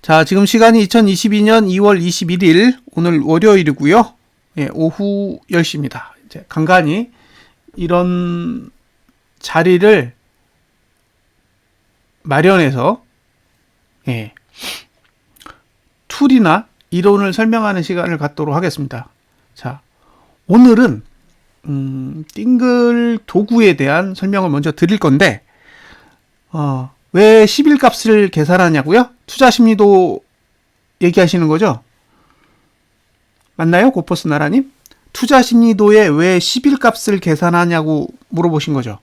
자, 지금 시간이 2022년 2월 21일, 오늘 월요일이고요. 예, 오후 10시입니다. 이제 간간히 이런 자리를 마련해서, 예, 툴이나 이론을 설명하는 시간을 갖도록 하겠습니다. 자, 오늘은, 띵글 도구에 대한 설명을 먼저 드릴 건데, 왜 11값을 계산하냐고요? 투자 심리도 얘기하시는 거죠? 맞나요? 고퍼스 나라님? 투자 심리도에 왜 11값을 계산하냐고 물어보신 거죠?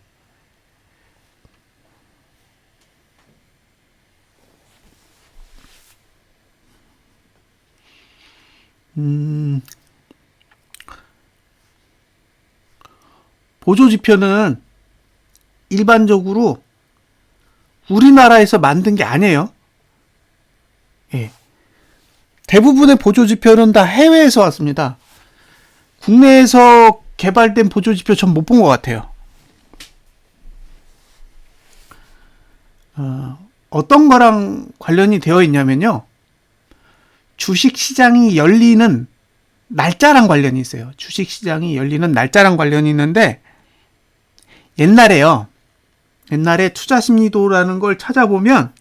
보조지표는 일반적으로 우리나라에서 만든 게 아니에요. 예. 대부분의 보조지표는 다 해외에서 왔습니다. 국내에서 개발된 보조지표 전 못 본 것 같아요. 어떤 거랑 관련이 되어 있냐면요. 주식시장이 열리는 날짜랑 관련이 있어요. 주식시장이 열리는 날짜랑 관련이 있는데, 옛날에 투자심리도라는 걸 찾아보면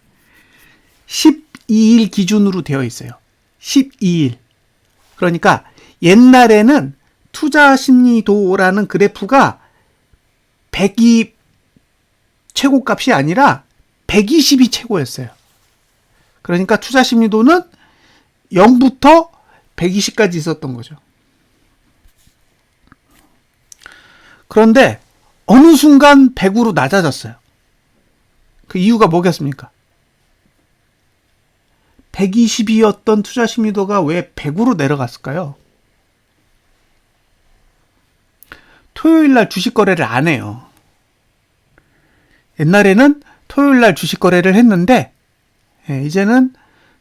12일 기준으로 되어 있어요. 12일. 그러니까 옛날에는 투자심리도라는 그래프가 100이 최고값이 아니라 120이 최고였어요. 그러니까 투자심리도는 0부터 120까지 있었던 거죠. 그런데 어느 순간 100으로 낮아졌어요. 그 이유가 뭐겠습니까? 120이었던 투자 심리도가 왜 100으로 내려갔을까요? 토요일날 주식 거래를 안 해요. 옛날에는 토요일날 주식 거래를 했는데, 이제는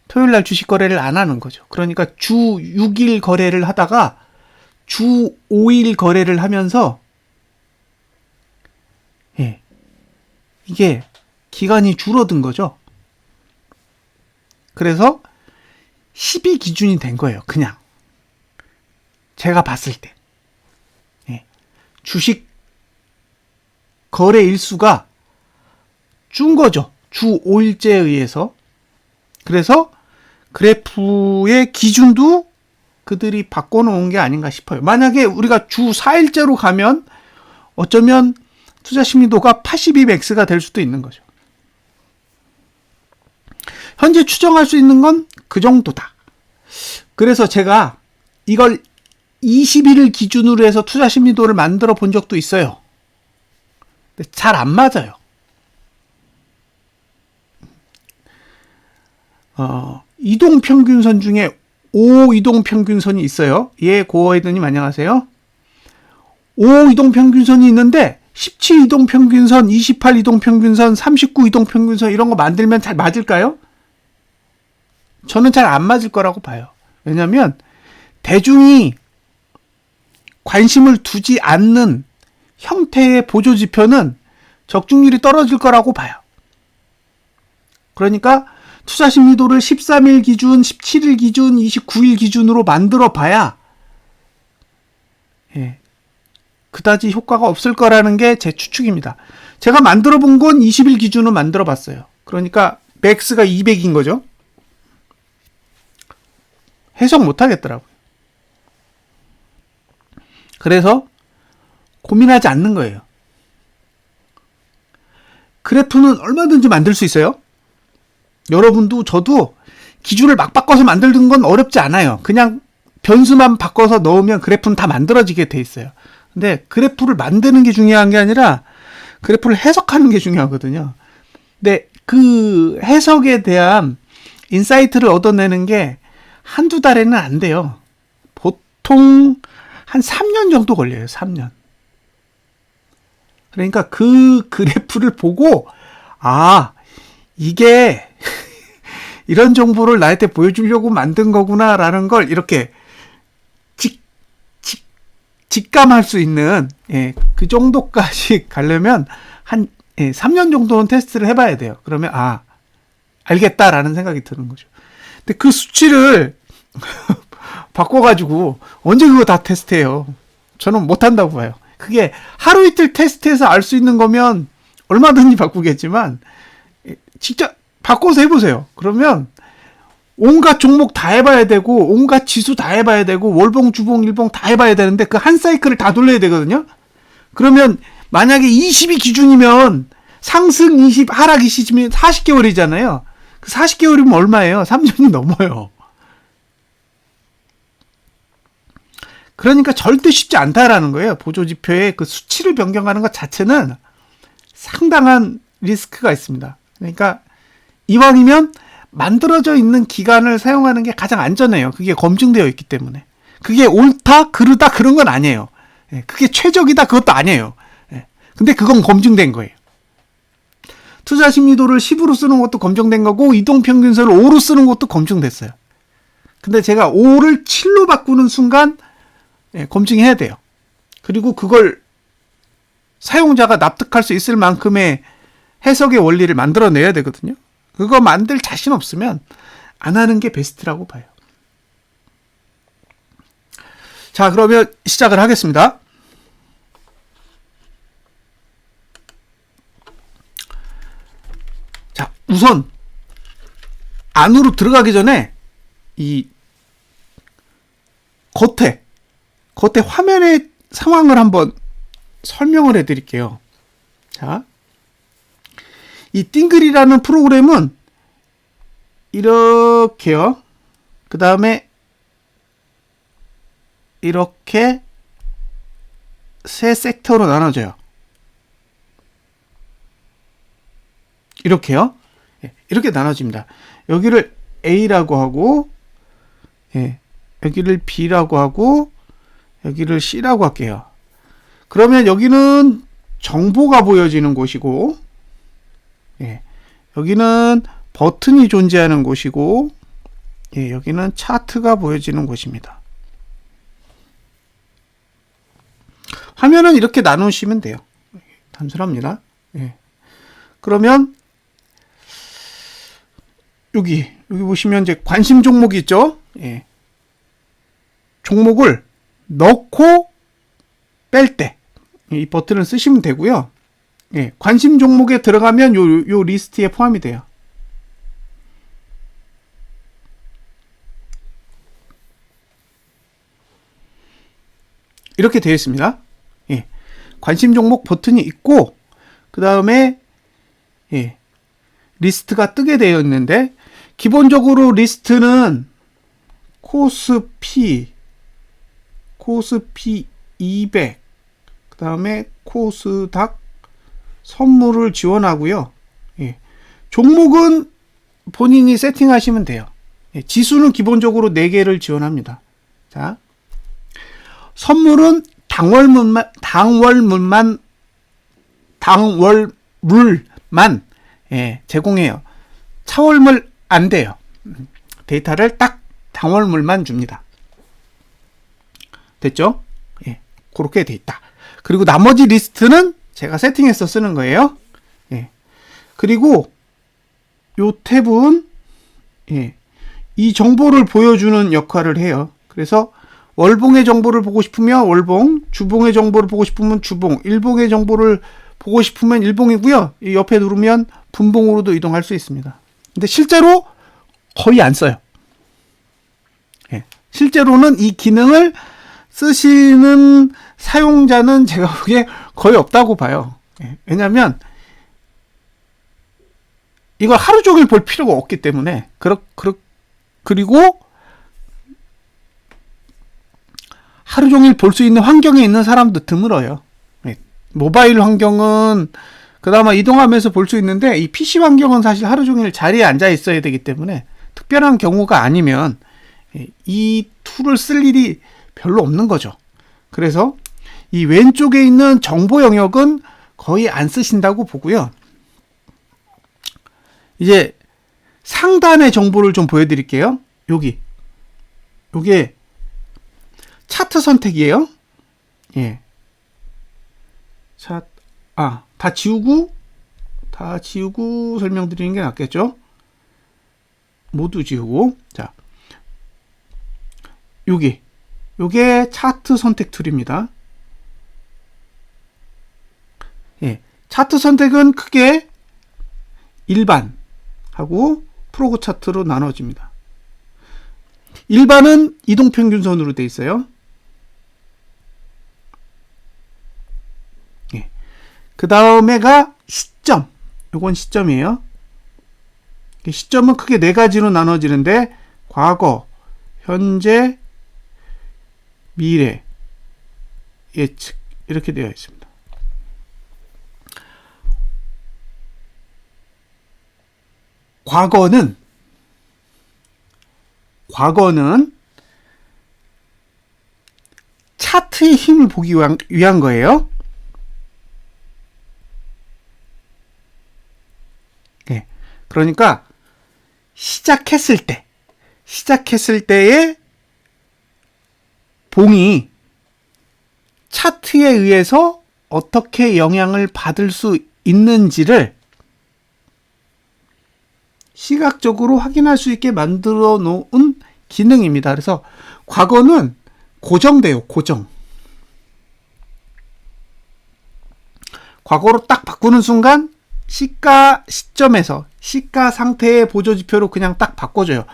토요일날 주식 거래를 안 하는 거죠. 그러니까 주 6일 거래를 하다가 주 5일 거래를 하면서, 이게 기간이 줄어든 거죠. 그래서 10이 기준이 된 거예요. 그냥 제가 봤을 때 주식 거래 일수가 준 거죠. 주 5일째에 의해서. 그래서 그래프의 기준도 그들이 바꿔놓은 게 아닌가 싶어요. 만약에 우리가 주 4일째로 가면 어쩌면 투자 심리도가 82max가 될 수도 있는 거죠. 현재 추정할 수 있는 건 그 정도다. 그래서 제가 이걸 20일을 기준으로 해서 투자 심리도를 만들어 본 적도 있어요. 근데 잘 안 맞아요. 이동평균선 중에 5 이동평균선이 있어요. 예, 고어헤드님 안녕하세요. 5 이동평균선이 있는데 17 이동평균선, 28 이동평균선, 39 이동평균선 이런 거 만들면 잘 맞을까요? 저는 잘 안 맞을 거라고 봐요. 왜냐하면 대중이 관심을 두지 않는 형태의 보조지표는 적중률이 떨어질 거라고 봐요. 그러니까 투자심리도를 13일 기준, 17일 기준, 29일 기준으로 만들어 봐야 그다지 효과가 없을 거라는 게 제 추측입니다. 제가 만들어 본 건 20일 기준으로 만들어 봤어요. 그러니까 맥스가 200인 거죠. 해석 못 하겠더라고요. 그래서 고민하지 않는 거예요. 그래프는 얼마든지 만들 수 있어요. 여러분도 저도 기준을 막 바꿔서 만들는 건 어렵지 않아요. 그냥 변수만 바꿔서 넣으면 그래프는 다 만들어지게 돼 있어요. 근데 그래프를 만드는 게 중요한 게 아니라 그래프를 해석하는 게 중요하거든요. 근데 그 해석에 대한 인사이트를 얻어내는 게 한두 달에는 안 돼요. 보통 한 3년 정도 걸려요. 3년. 그러니까 그 그래프를 보고 이게 이런 정보를 나한테 보여주려고 만든 거구나라는 걸 이렇게 직감할 수 있는 그 정도까지 가려면 한 3년 정도는 테스트를 해봐야 돼요. 그러면 알겠다라는 생각이 드는 거죠. 근데 그 수치를 바꿔가지고 언제 그거 다 테스트해요? 저는 못한다고 봐요. 그게 하루 이틀 테스트해서 알 수 있는 거면 얼마든지 바꾸겠지만 직접 바꿔서 해보세요. 그러면 온갖 종목 다 해봐야 되고 온갖 지수 다 해봐야 되고 월봉, 주봉, 일봉 다 해봐야 되는데 그 한 사이클을 다 돌려야 되거든요. 그러면 만약에 20이 기준이면 상승 20, 하락 20이면 40개월이잖아요. 그 40개월이면 얼마예요? 3년이 넘어요. 그러니까 절대 쉽지 않다라는 거예요. 보조지표의 그 수치를 변경하는 것 자체는 상당한 리스크가 있습니다. 그러니까 이왕이면 만들어져 있는 기간을 사용하는 게 가장 안전해요. 그게 검증되어 있기 때문에. 그게 옳다, 그르다 그런 건 아니에요. 그게 최적이다 그것도 아니에요. 근데 그건 검증된 거예요. 투자 심리도를 10으로 쓰는 것도 검증된 거고 이동평균선을 5로 쓰는 것도 검증됐어요. 근데 제가 5를 7로 바꾸는 순간 검증해야 돼요. 그리고 그걸 사용자가 납득할 수 있을 만큼의 해석의 원리를 만들어내야 되거든요. 그거 만들 자신 없으면 안 하는 게 베스트라고 봐요. 자, 그러면 시작을 하겠습니다. 자, 우선 안으로 들어가기 전에 이 겉에 화면의 상황을 한번 설명을 해드릴게요. 자, 이 띵글이라는 프로그램은 이렇게요. 그 다음에 이렇게 세 섹터로 나눠져요. 이렇게요. 이렇게 나눠집니다. 여기를 A라고 하고, 여기를 B라고 하고, 여기를 C라고 할게요. 그러면 여기는 정보가 보여지는 곳이고, 여기는 버튼이 존재하는 곳이고, 여기는 차트가 보여지는 곳입니다. 화면은 이렇게 나누시면 돼요. 단순합니다. 그러면 여기 보시면 이제 관심 종목이 있죠. 종목을 넣고 뺄 때 이 버튼을 쓰시면 되고요. 관심 종목에 들어가면 요 리스트에 포함이 돼요. 이렇게 되어 있습니다. 관심 종목 버튼이 있고 그 다음에 리스트가 뜨게 되어 있는데 기본적으로 리스트는 코스피 200 그 다음에 코스닥 선물을 지원하고요. 종목은 본인이 세팅하시면 돼요. 지수는 기본적으로 4개를 지원합니다. 자, 선물은 당월물만 제공해요. 차월물 안 돼요. 데이터를 딱 당월물만 줍니다. 됐죠? 그렇게 돼 있다. 그리고 나머지 리스트는 제가 세팅해서 쓰는 거예요. 그리고 요 탭은 이 정보를 보여주는 역할을 해요. 그래서 월봉의 정보를 보고 싶으면 월봉, 주봉의 정보를 보고 싶으면 주봉, 일봉의 정보를 보고 싶으면 일봉이고요. 이 옆에 누르면 분봉으로도 이동할 수 있습니다. 근데 실제로 거의 안 써요. 실제로는 이 기능을 쓰시는 사용자는 제가 보기에 거의 없다고 봐요. 왜냐하면 이걸 하루 종일 볼 필요가 없기 때문에 그리고 하루 종일 볼 수 있는 환경에 있는 사람도 드물어요. 모바일 환경은 그나마 이동하면서 볼 수 있는데 이 PC 환경은 사실 하루 종일 자리에 앉아 있어야 되기 때문에 특별한 경우가 아니면 이 툴을 쓸 일이 별로 없는 거죠. 그래서 이 왼쪽에 있는 정보 영역은 거의 안 쓰신다고 보고요. 이제 상단의 정보를 좀 보여드릴게요. 요게 차트 선택이에요. 다 지우고 설명드리는 게 낫겠죠. 모두 지우고, 자, 요게 차트 선택 툴입니다. 예, 차트 선택은 크게 일반하고 프로그 차트로 나눠집니다. 일반은 이동평균선으로 되어 있어요. 예. 그 다음에가 시점. 요건 시점이에요. 시점은 크게 네 가지로 나눠지는데 과거, 현재, 미래, 예측 이렇게 되어 있습니다. 과거는 차트의 힘을 보기 위한 거예요. 네. 그러니까 시작했을 때의 봉이 차트에 의해서 어떻게 영향을 받을 수 있는지를 시각적으로 확인할 수 있게 만들어 놓은 기능입니다. 그래서 과거는 고정돼요. 과거로 딱 바꾸는 순간 시가 시점에서 시가 상태의 보조지표로 그냥 딱 바꿔줘요.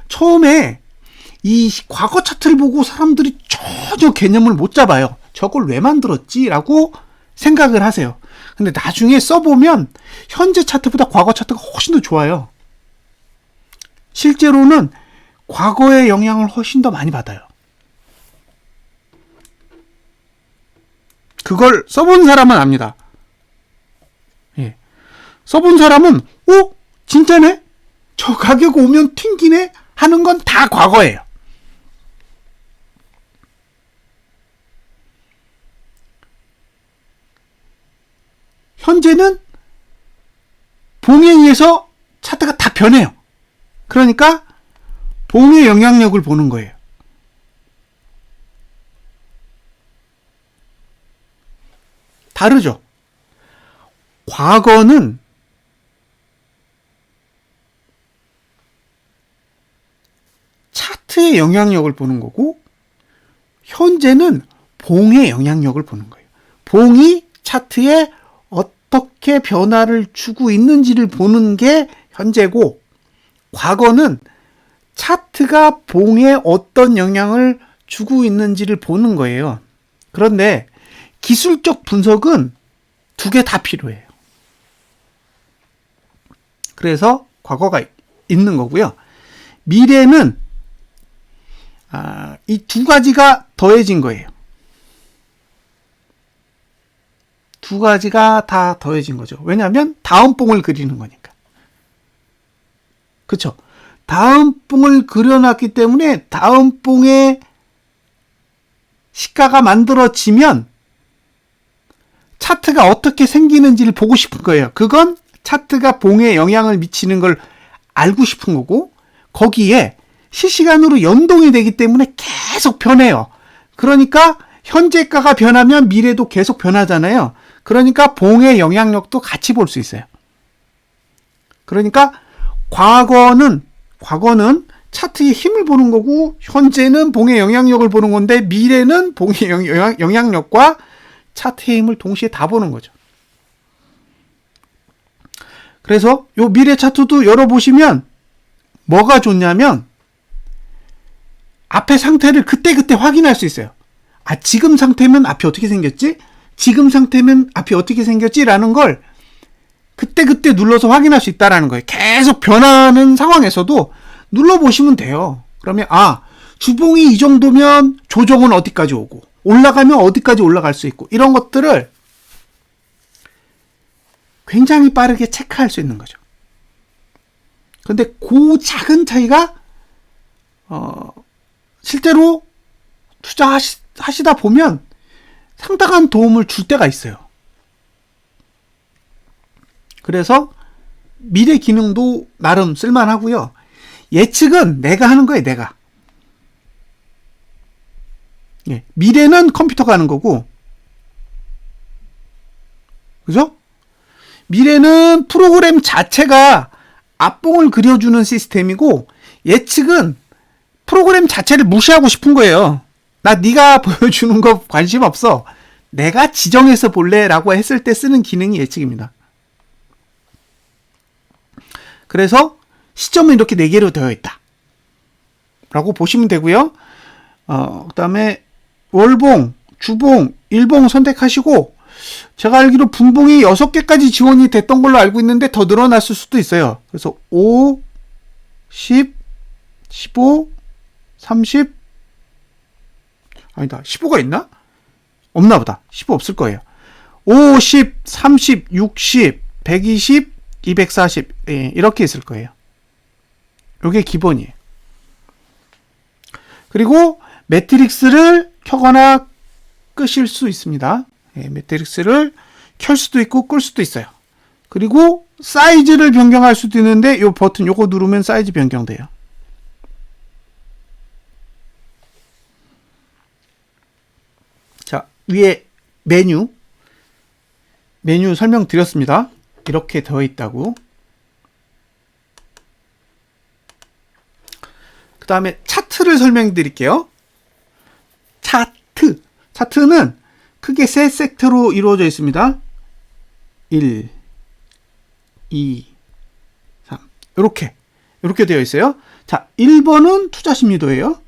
처음에 이 과거 차트를 보고 사람들이 전혀 개념을 못 잡아요. 저걸 왜 만들었지? 라고 생각을 하세요. 근데 나중에 써보면 현재 차트보다 과거 차트가 훨씬 더 좋아요. 실제로는 과거의 영향을 훨씬 더 많이 받아요. 그걸 써본 사람은 압니다. 예. 써본 사람은 진짜네? 저 가격 오면 튕기네? 하는 건 다 과거예요. 현재는 봉에 의해서 차트가 다 변해요. 그러니까 봉의 영향력을 보는 거예요. 다르죠? 과거는 차트의 영향력을 보는 거고, 현재는 봉의 영향력을 보는 거예요. 봉이 차트에 어떻게 변화를 주고 있는지를 보는 게 현재고, 과거는 차트가 봉에 어떤 영향을 주고 있는지를 보는 거예요. 그런데 기술적 분석은 두 개 다 필요해요. 그래서 과거가 있는 거고요. 미래는 이 두 가지가 더해진 거예요. 두 가지가 다 더해진 거죠. 왜냐하면 다음 봉을 그리는 거니까. 그쵸? 다음 봉을 그려놨기 때문에 다음 봉의 시가가 만들어지면 차트가 어떻게 생기는지를 보고 싶은 거예요. 그건 차트가 봉에 영향을 미치는 걸 알고 싶은 거고, 거기에 실시간으로 연동이 되기 때문에 계속 변해요. 그러니까 현재가가 변하면 미래도 계속 변하잖아요. 그러니까 봉의 영향력도 같이 볼 수 있어요. 그러니까 과거는 차트의 힘을 보는 거고, 현재는 봉의 영향력을 보는 건데, 미래는 봉의 영향력과 차트의 힘을 동시에 다 보는 거죠. 그래서 요 미래 차트도 열어보시면 뭐가 좋냐면 앞의 상태를 그때그때 확인할 수 있어요. 지금 상태면 앞이 어떻게 생겼지? 지금 상태면 앞이 어떻게 생겼지? 라는 걸 그때그때 눌러서 확인할 수 있다는 거예요. 계속 변하는 상황에서도 눌러보시면 돼요. 그러면 주봉이 이 정도면 조정은 어디까지 오고, 올라가면 어디까지 올라갈 수 있고, 이런 것들을 굉장히 빠르게 체크할 수 있는 거죠. 근데 그 작은 차이가 실제로 투자하시다 보면 상당한 도움을 줄 때가 있어요. 그래서 미래 기능도 나름 쓸만하고요. 예측은 내가 하는 거예요. 내가. 예, 미래는 컴퓨터가 하는 거고, 그죠? 미래는 프로그램 자체가 앞봉을 그려주는 시스템이고, 예측은 프로그램 자체를 무시하고 싶은 거예요. 나 네가 보여주는 거 관심 없어. 내가 지정해서 볼래 라고 했을 때 쓰는 기능이 예측입니다. 그래서 시점은 이렇게 4개로 되어 있다 라고 보시면 되고요. 그 다음에 월봉, 주봉, 일봉 선택하시고, 제가 알기로 분봉이 6개까지 지원이 됐던 걸로 알고 있는데 더 늘어났을 수도 있어요. 그래서 5, 10, 15, 30, 아니다, 15가 있나? 없나 보다. 15 없을 거예요. 50, 30, 60, 120, 240, 예, 이렇게 있을 거예요. 이게 기본이에요. 그리고 매트릭스를 켜거나 끄실 수 있습니다. 예, 매트릭스를 켤 수도 있고 끌 수도 있어요. 그리고 사이즈를 변경할 수도 있는데 이 버튼 요거 누르면 사이즈 변경돼요. 자, 위에 메뉴 설명드렸습니다. 이렇게 되어 있다고. 그 다음에 차트를 설명드릴게요. 차트는 크게 세 섹터로 이루어져 있습니다. 1, 2, 3 이렇게 되어 있어요. 자, 1번은 투자 심리도예요.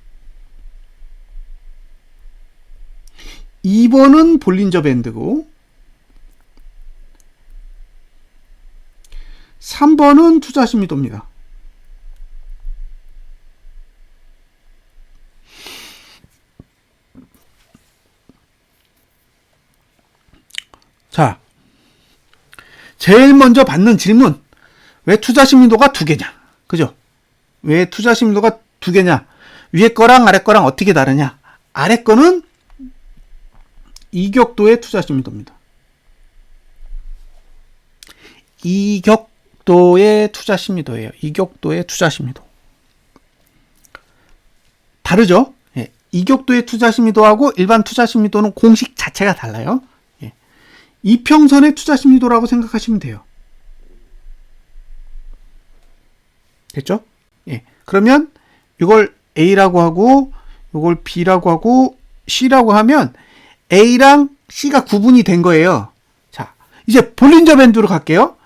2번은 볼린저 밴드고, 3번은 투자 심리도입니다. 자, 제일 먼저 받는 질문. 왜 투자 심리도가 2개냐? 그죠? 왜 투자 심리도가 2개냐? 위에 거랑 아래 거랑 어떻게 다르냐? 아래 거는 이격도의 투자 심리도입니다. 이격도의 투자 심리도예요. 이격도의 투자 심리도. 다르죠? 예. 이격도의 투자 심리도하고 일반 투자 심리도는 공식 자체가 달라요. 예. 이평선의 투자 심리도라고 생각하시면 돼요. 됐죠? 예. 그러면 이걸 A라고 하고 이걸 B라고 하고 C라고 하면 A랑 C가 구분이 된 거예요. 자, 이제 볼린저 밴드로 갈게요.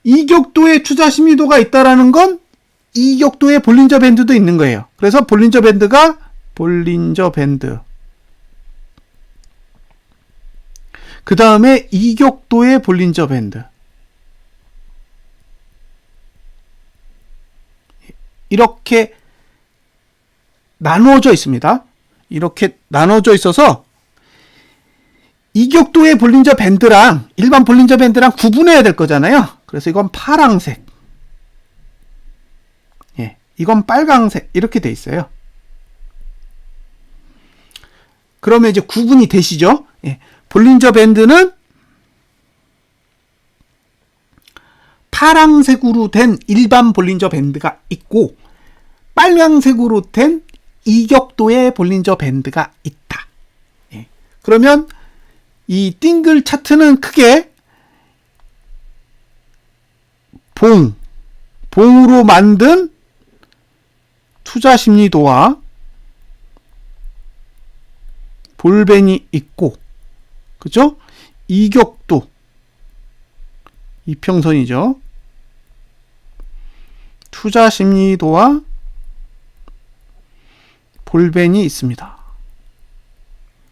이격도의 투자 심리도가 있다라는 건 이격도의 볼린저 밴드도 있는 거예요. 그래서 볼린저 밴드 그 다음에 이격도의 볼린저 밴드, 이렇게 나누어져 있습니다. 이렇게 나누어져 있어서 이격도의 볼린저 밴드랑 일반 볼린저 밴드랑 구분해야 될 거잖아요. 그래서 이건 파랑색, 예, 이건 빨강색, 이렇게 돼 있어요. 그러면 이제 구분이 되시죠? 예, 볼린저 밴드는 파랑색으로 된 일반 볼린저 밴드가 있고, 빨강색으로 된 이격도의 볼린저 밴드가 있다. 예. 그러면 이 띵글 차트는 크게 봉으로 만든 투자 심리도와 볼벤이 있고, 그죠? 이격도, 이평선이죠. 투자 심리도와 볼벤이 있습니다.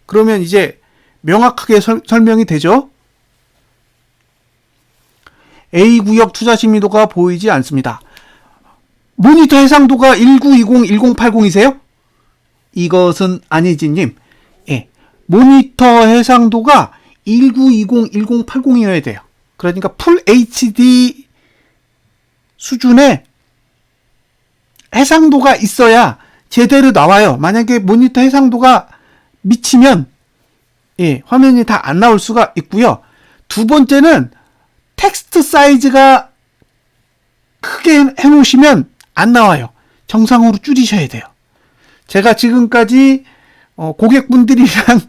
그러면 이제 명확하게 설명이 되죠? A구역 투자 심리도가 보이지 않습니다. 모니터 해상도가 1920, 1080이세요? 이것은 아니지님. 예. 모니터 해상도가 1920, 1080이어야 돼요. 그러니까 풀 HD 수준의 해상도가 있어야 제대로 나와요. 만약에 모니터 해상도가 미치면 예, 화면이 다 안 나올 수가 있고요. 두 번째는 텍스트 사이즈가 크게 해놓으시면 안 나와요. 정상으로 줄이셔야 돼요. 제가 지금까지 고객분들이랑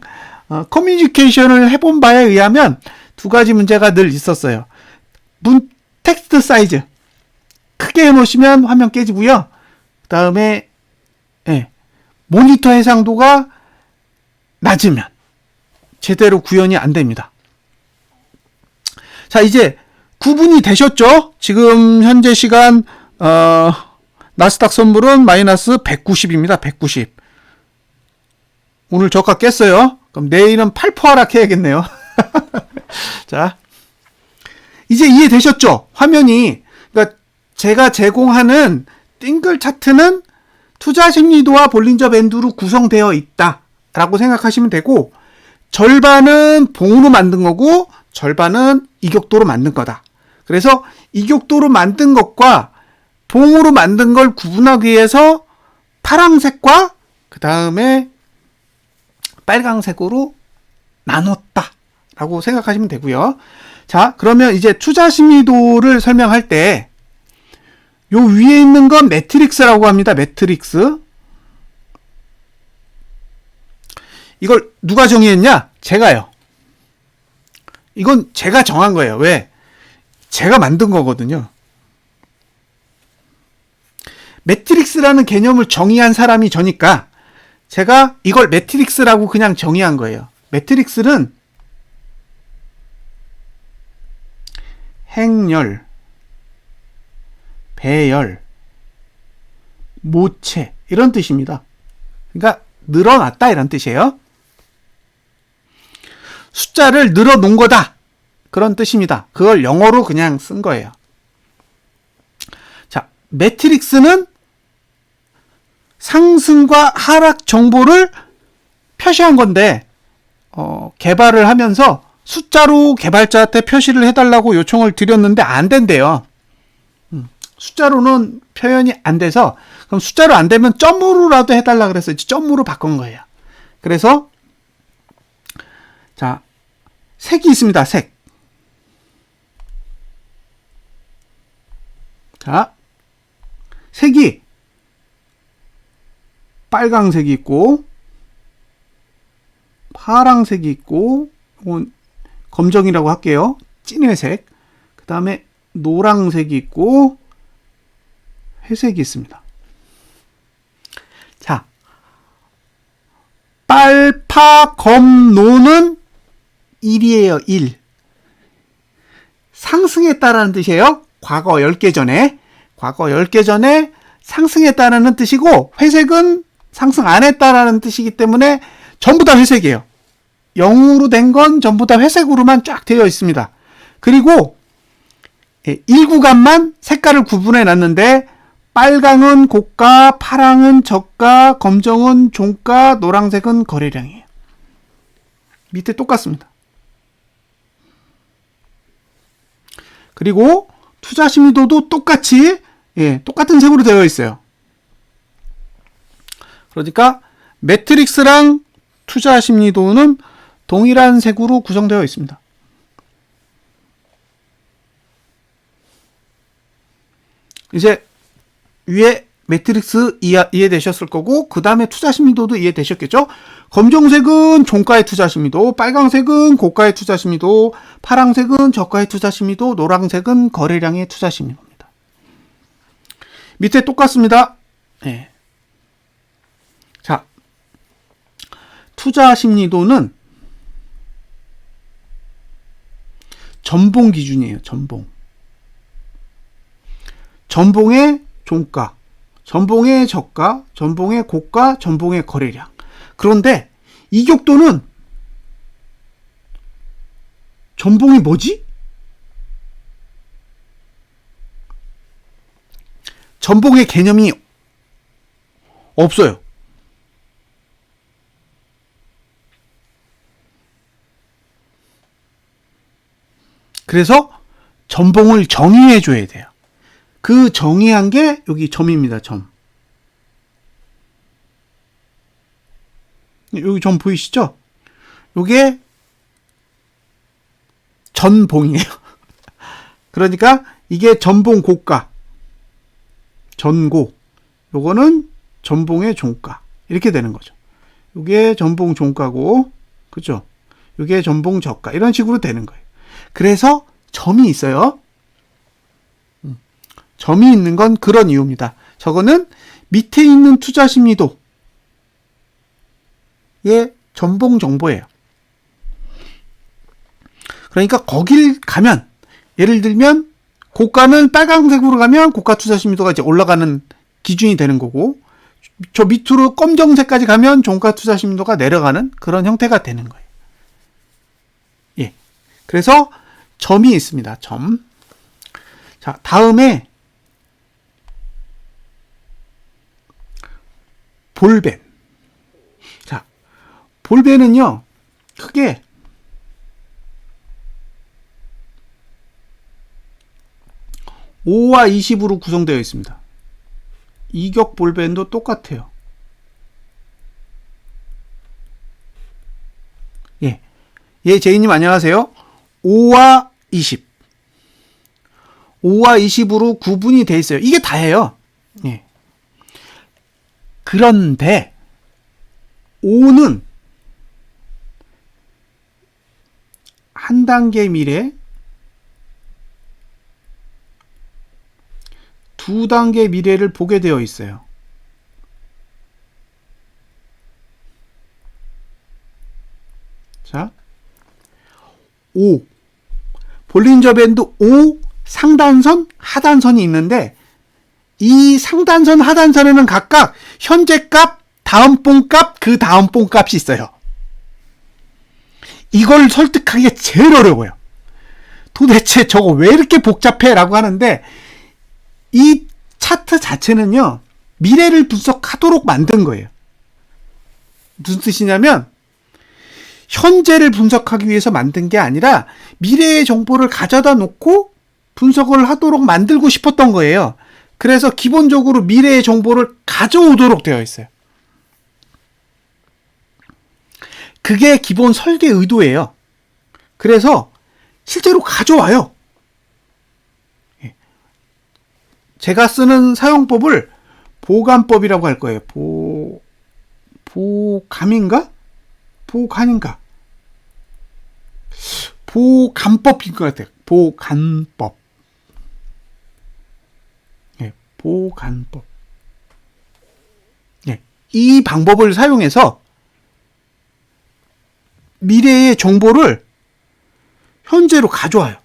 커뮤니케이션을 해본 바에 의하면 두 가지 문제가 늘 있었어요. 텍스트 사이즈, 크게 해놓으시면 화면 깨지고요. 그 다음에 모니터 해상도가 낮으면 제대로 구현이 안 됩니다. 자, 이제 구분이 되셨죠? 지금 현재 시간 나스닥 선물은 마이너스 190입니다. 190. 오늘 저가 깼어요. 그럼 내일은 8% 하락해야겠네요. 자, 이제 이해되셨죠? 화면이, 그러니까 제가 제공하는 띵글 차트는 투자 심리도와 볼린저 밴드로 구성되어 있다라고 생각하시면 되고, 절반은 봉으로 만든 거고 절반은 이격도로 만든 거다. 그래서 이격도로 만든 것과 봉으로 만든 걸 구분하기 위해서 파란색과 그 다음에 빨강색으로 나눴다라고 생각하시면 되고요. 자, 그러면 이제 투자 심리도를 설명할 때 요 위에 있는 건 매트릭스라고 합니다. 매트릭스. 이걸 누가 정의했냐? 제가요. 이건 제가 정한 거예요. 왜? 제가 만든 거거든요. 매트릭스라는 개념을 정의한 사람이 저니까 제가 이걸 매트릭스라고 그냥 정의한 거예요. 매트릭스는 행렬, 배열, 모체 이런 뜻입니다. 그러니까 늘어났다 이런 뜻이에요. 숫자를 늘어 놓은 거다 그런 뜻입니다. 그걸 영어로 그냥 쓴 거예요. 자, 매트릭스는 상승과 하락 정보를 표시한 건데 개발을 하면서 숫자로 개발자한테 표시를 해달라고 요청을 드렸는데 안 된대요. 숫자로는 표현이 안 돼서 그럼 숫자로 안 되면 점으로라도 해달라 그래서 점으로 바꾼 거예요. 그래서 자, 색이 있습니다. 색. 자, 색이 빨강색이 있고 파랑색이 있고 이건 검정이라고 할게요. 진회색. 그 다음에 노랑색이 있고 회색이 있습니다. 자, 빨파검노는 1이에요. 1. 상승했다라는 뜻이에요. 과거 10개 전에. 과거 10개 전에 상승했다라는 뜻이고 회색은 상승 안 했다라는 뜻이기 때문에 전부 다 회색이에요. 0으로 된 건 전부 다 회색으로만 쫙 되어 있습니다. 그리고 1구간만 색깔을 구분해 놨는데 빨강은 고가, 파랑은 저가, 검정은 종가, 노란색은 거래량이에요. 밑에 똑같습니다. 그리고 투자 심리도도 똑같이 똑같은 색으로 되어 있어요. 그러니까 매트릭스랑 투자 심리도는 동일한 색으로 구성되어 있습니다. 이제 위에 매트릭스 이해되셨을 거고 그 다음에 투자 심리도도 이해되셨겠죠? 검정색은 종가의 투자 심리도, 빨강색은 고가의 투자 심리도, 파랑색은 저가의 투자 심리도, 노란색은 거래량의 투자 심리도입니다. 밑에 똑같습니다. 네. 자, 투자 심리도는 전봉 기준이에요. 전봉. 전봉의 종가, 전봉의 저가, 전봉의 고가, 전봉의 거래량. 그런데 이격도는 전봉이 뭐지? 전봉의 개념이 없어요. 그래서 전봉을 정의해 줘야 돼요. 그 정의한 게 여기 점입니다. 점. 여기 점 보이시죠? 요게 전봉이에요. 그러니까 이게 전봉 고가, 전고, 요거는 전봉의 종가 이렇게 되는 거죠. 요게 전봉 종가고, 그죠? 요게 전봉 저가 이런 식으로 되는 거예요. 그래서 점이 있어요. 점이 있는 건 그런 이유입니다. 저거는 밑에 있는 투자 심리도의 전봉 정보예요. 그러니까 거길 가면, 예를 들면 고가는 빨간색으로 가면 고가 투자 심리도가 이제 올라가는 기준이 되는 거고, 저 밑으로 검정색까지 가면 종가 투자 심리도가 내려가는 그런 형태가 되는 거예요. 예. 그래서 점이 있습니다. 점. 자, 다음에 볼벤. 자, 볼벤은요, 크게 (5와 20으로) 구성되어 있습니다. 이격 볼벤도 똑같아요. 예. 예, 제이님 안녕하세요. 5와 20. 5와 20으로 구분이 돼 있어요. 이게 다예요. 예. 그런데 5는 한 단계 미래, 두 단계 미래를 보게 되어 있어요. 자, 5. 볼린저 밴드 5 상단선, 하단선이 있는데, 이 상단선, 하단선에는 각각 현재 값, 다음 본 값, 그 다음 본 값이 있어요. 이걸 설득하기가 제일 어려워요. 도대체 저거 왜 이렇게 복잡해? 라고 하는데, 이 차트 자체는요, 미래를 분석하도록 만든 거예요. 무슨 뜻이냐면, 현재를 분석하기 위해서 만든 게 아니라 미래의 정보를 가져다 놓고 분석을 하도록 만들고 싶었던 거예요. 그래서 기본적으로 미래의 정보를 가져오도록 되어 있어요. 그게 기본 설계 의도예요. 그래서 실제로 가져와요. 제가 쓰는 사용법을 보감법이라고 할 거예요. 보감인가? 보간인가? 보감법인 것 같아요. 보간법. 예, 보간법. 예, 이 방법을 사용해서 미래의 정보를 현재로 가져와요.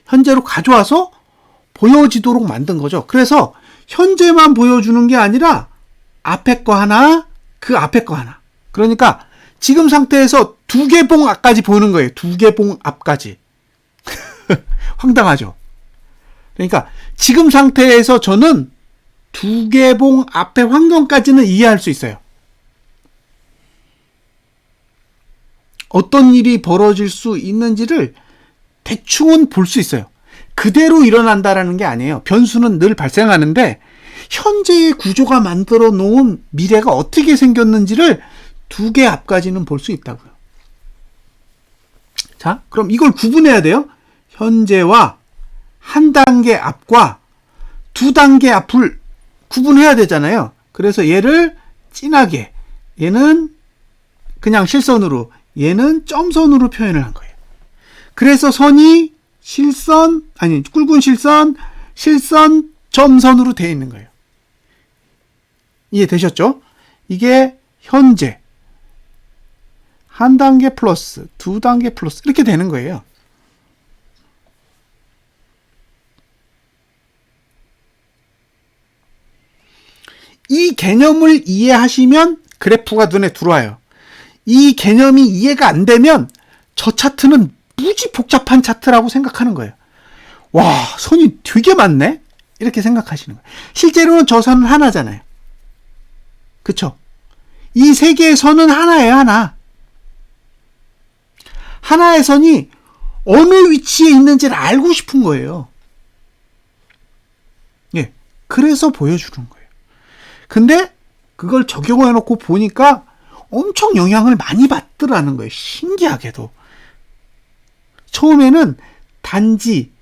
현재로 가져와서 보여지도록 만든 거죠. 그래서 현재만 보여주는 게 아니라 앞에 거 하나, 그 앞에 거 하나. 그러니까 지금 상태에서 두 개 봉 앞까지 보이는 거예요. 두 개 봉 앞까지. 황당하죠. 그러니까 지금 상태에서 저는 두 개 봉 앞의 환경까지는 이해할 수 있어요. 어떤 일이 벌어질 수 있는지를 대충은 볼 수 있어요. 그대로 일어난다라는 게 아니에요. 변수는 늘 발생하는데 현재의 구조가 만들어 놓은 미래가 어떻게 생겼는지를 두 개 앞까지는 볼 수 있다고요. 자, 그럼 이걸 구분해야 돼요. 현재와 한 단계 앞과 두 단계 앞을 구분해야 되잖아요. 그래서 얘를 진하게, 얘는 그냥 실선으로, 얘는 점선으로 표현을 한 거예요. 그래서 선이 실선, 아니 굵은 실선, 실선, 점선으로 되어 있는 거예요. 이해되셨죠? 이게 현재 한 단계 플러스, 두 단계 플러스 이렇게 되는 거예요. 이 개념을 이해하시면 그래프가 눈에 들어와요. 이 개념이 이해가 안 되면 저 차트는 무지 복잡한 차트라고 생각하는 거예요. 와, 선이 되게 많네? 이렇게 생각하시는 거예요. 실제로는 저 선은 하나잖아요. 그쵸? 이 세 개의 선은 하나예요, 하나. 하나의 선이 어느 위치에 있는지를 알고 싶은 거예요. 예. 그래서 보여주는 거예요. 근데 그걸 적용해 놓고 보니까 엄청 영향을 많이 받더라는 거예요. 신기하게도. 처음에는 단지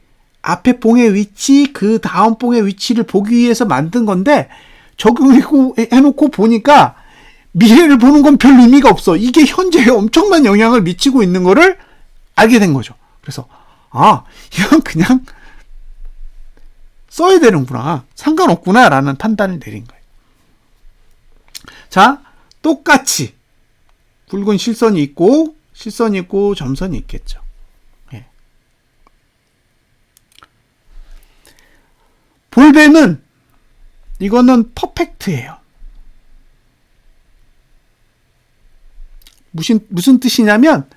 앞에 봉의 위치, 그 다음 봉의 위치를 보기 위해서 만든 건데 적용해놓고 보니까 미래를 보는 건 별 의미가 없어. 이게 현재에 엄청난 영향을 미치고 있는 거를 알게 된 거죠. 그래서 이건 그냥 써야 되는구나, 상관없구나 라는 판단을 내린 거예요. 자, 똑같이 굵은 실선이 있고 점선이 있겠죠. 예. 볼배는 이거는 퍼펙트예요. 무슨 뜻이냐면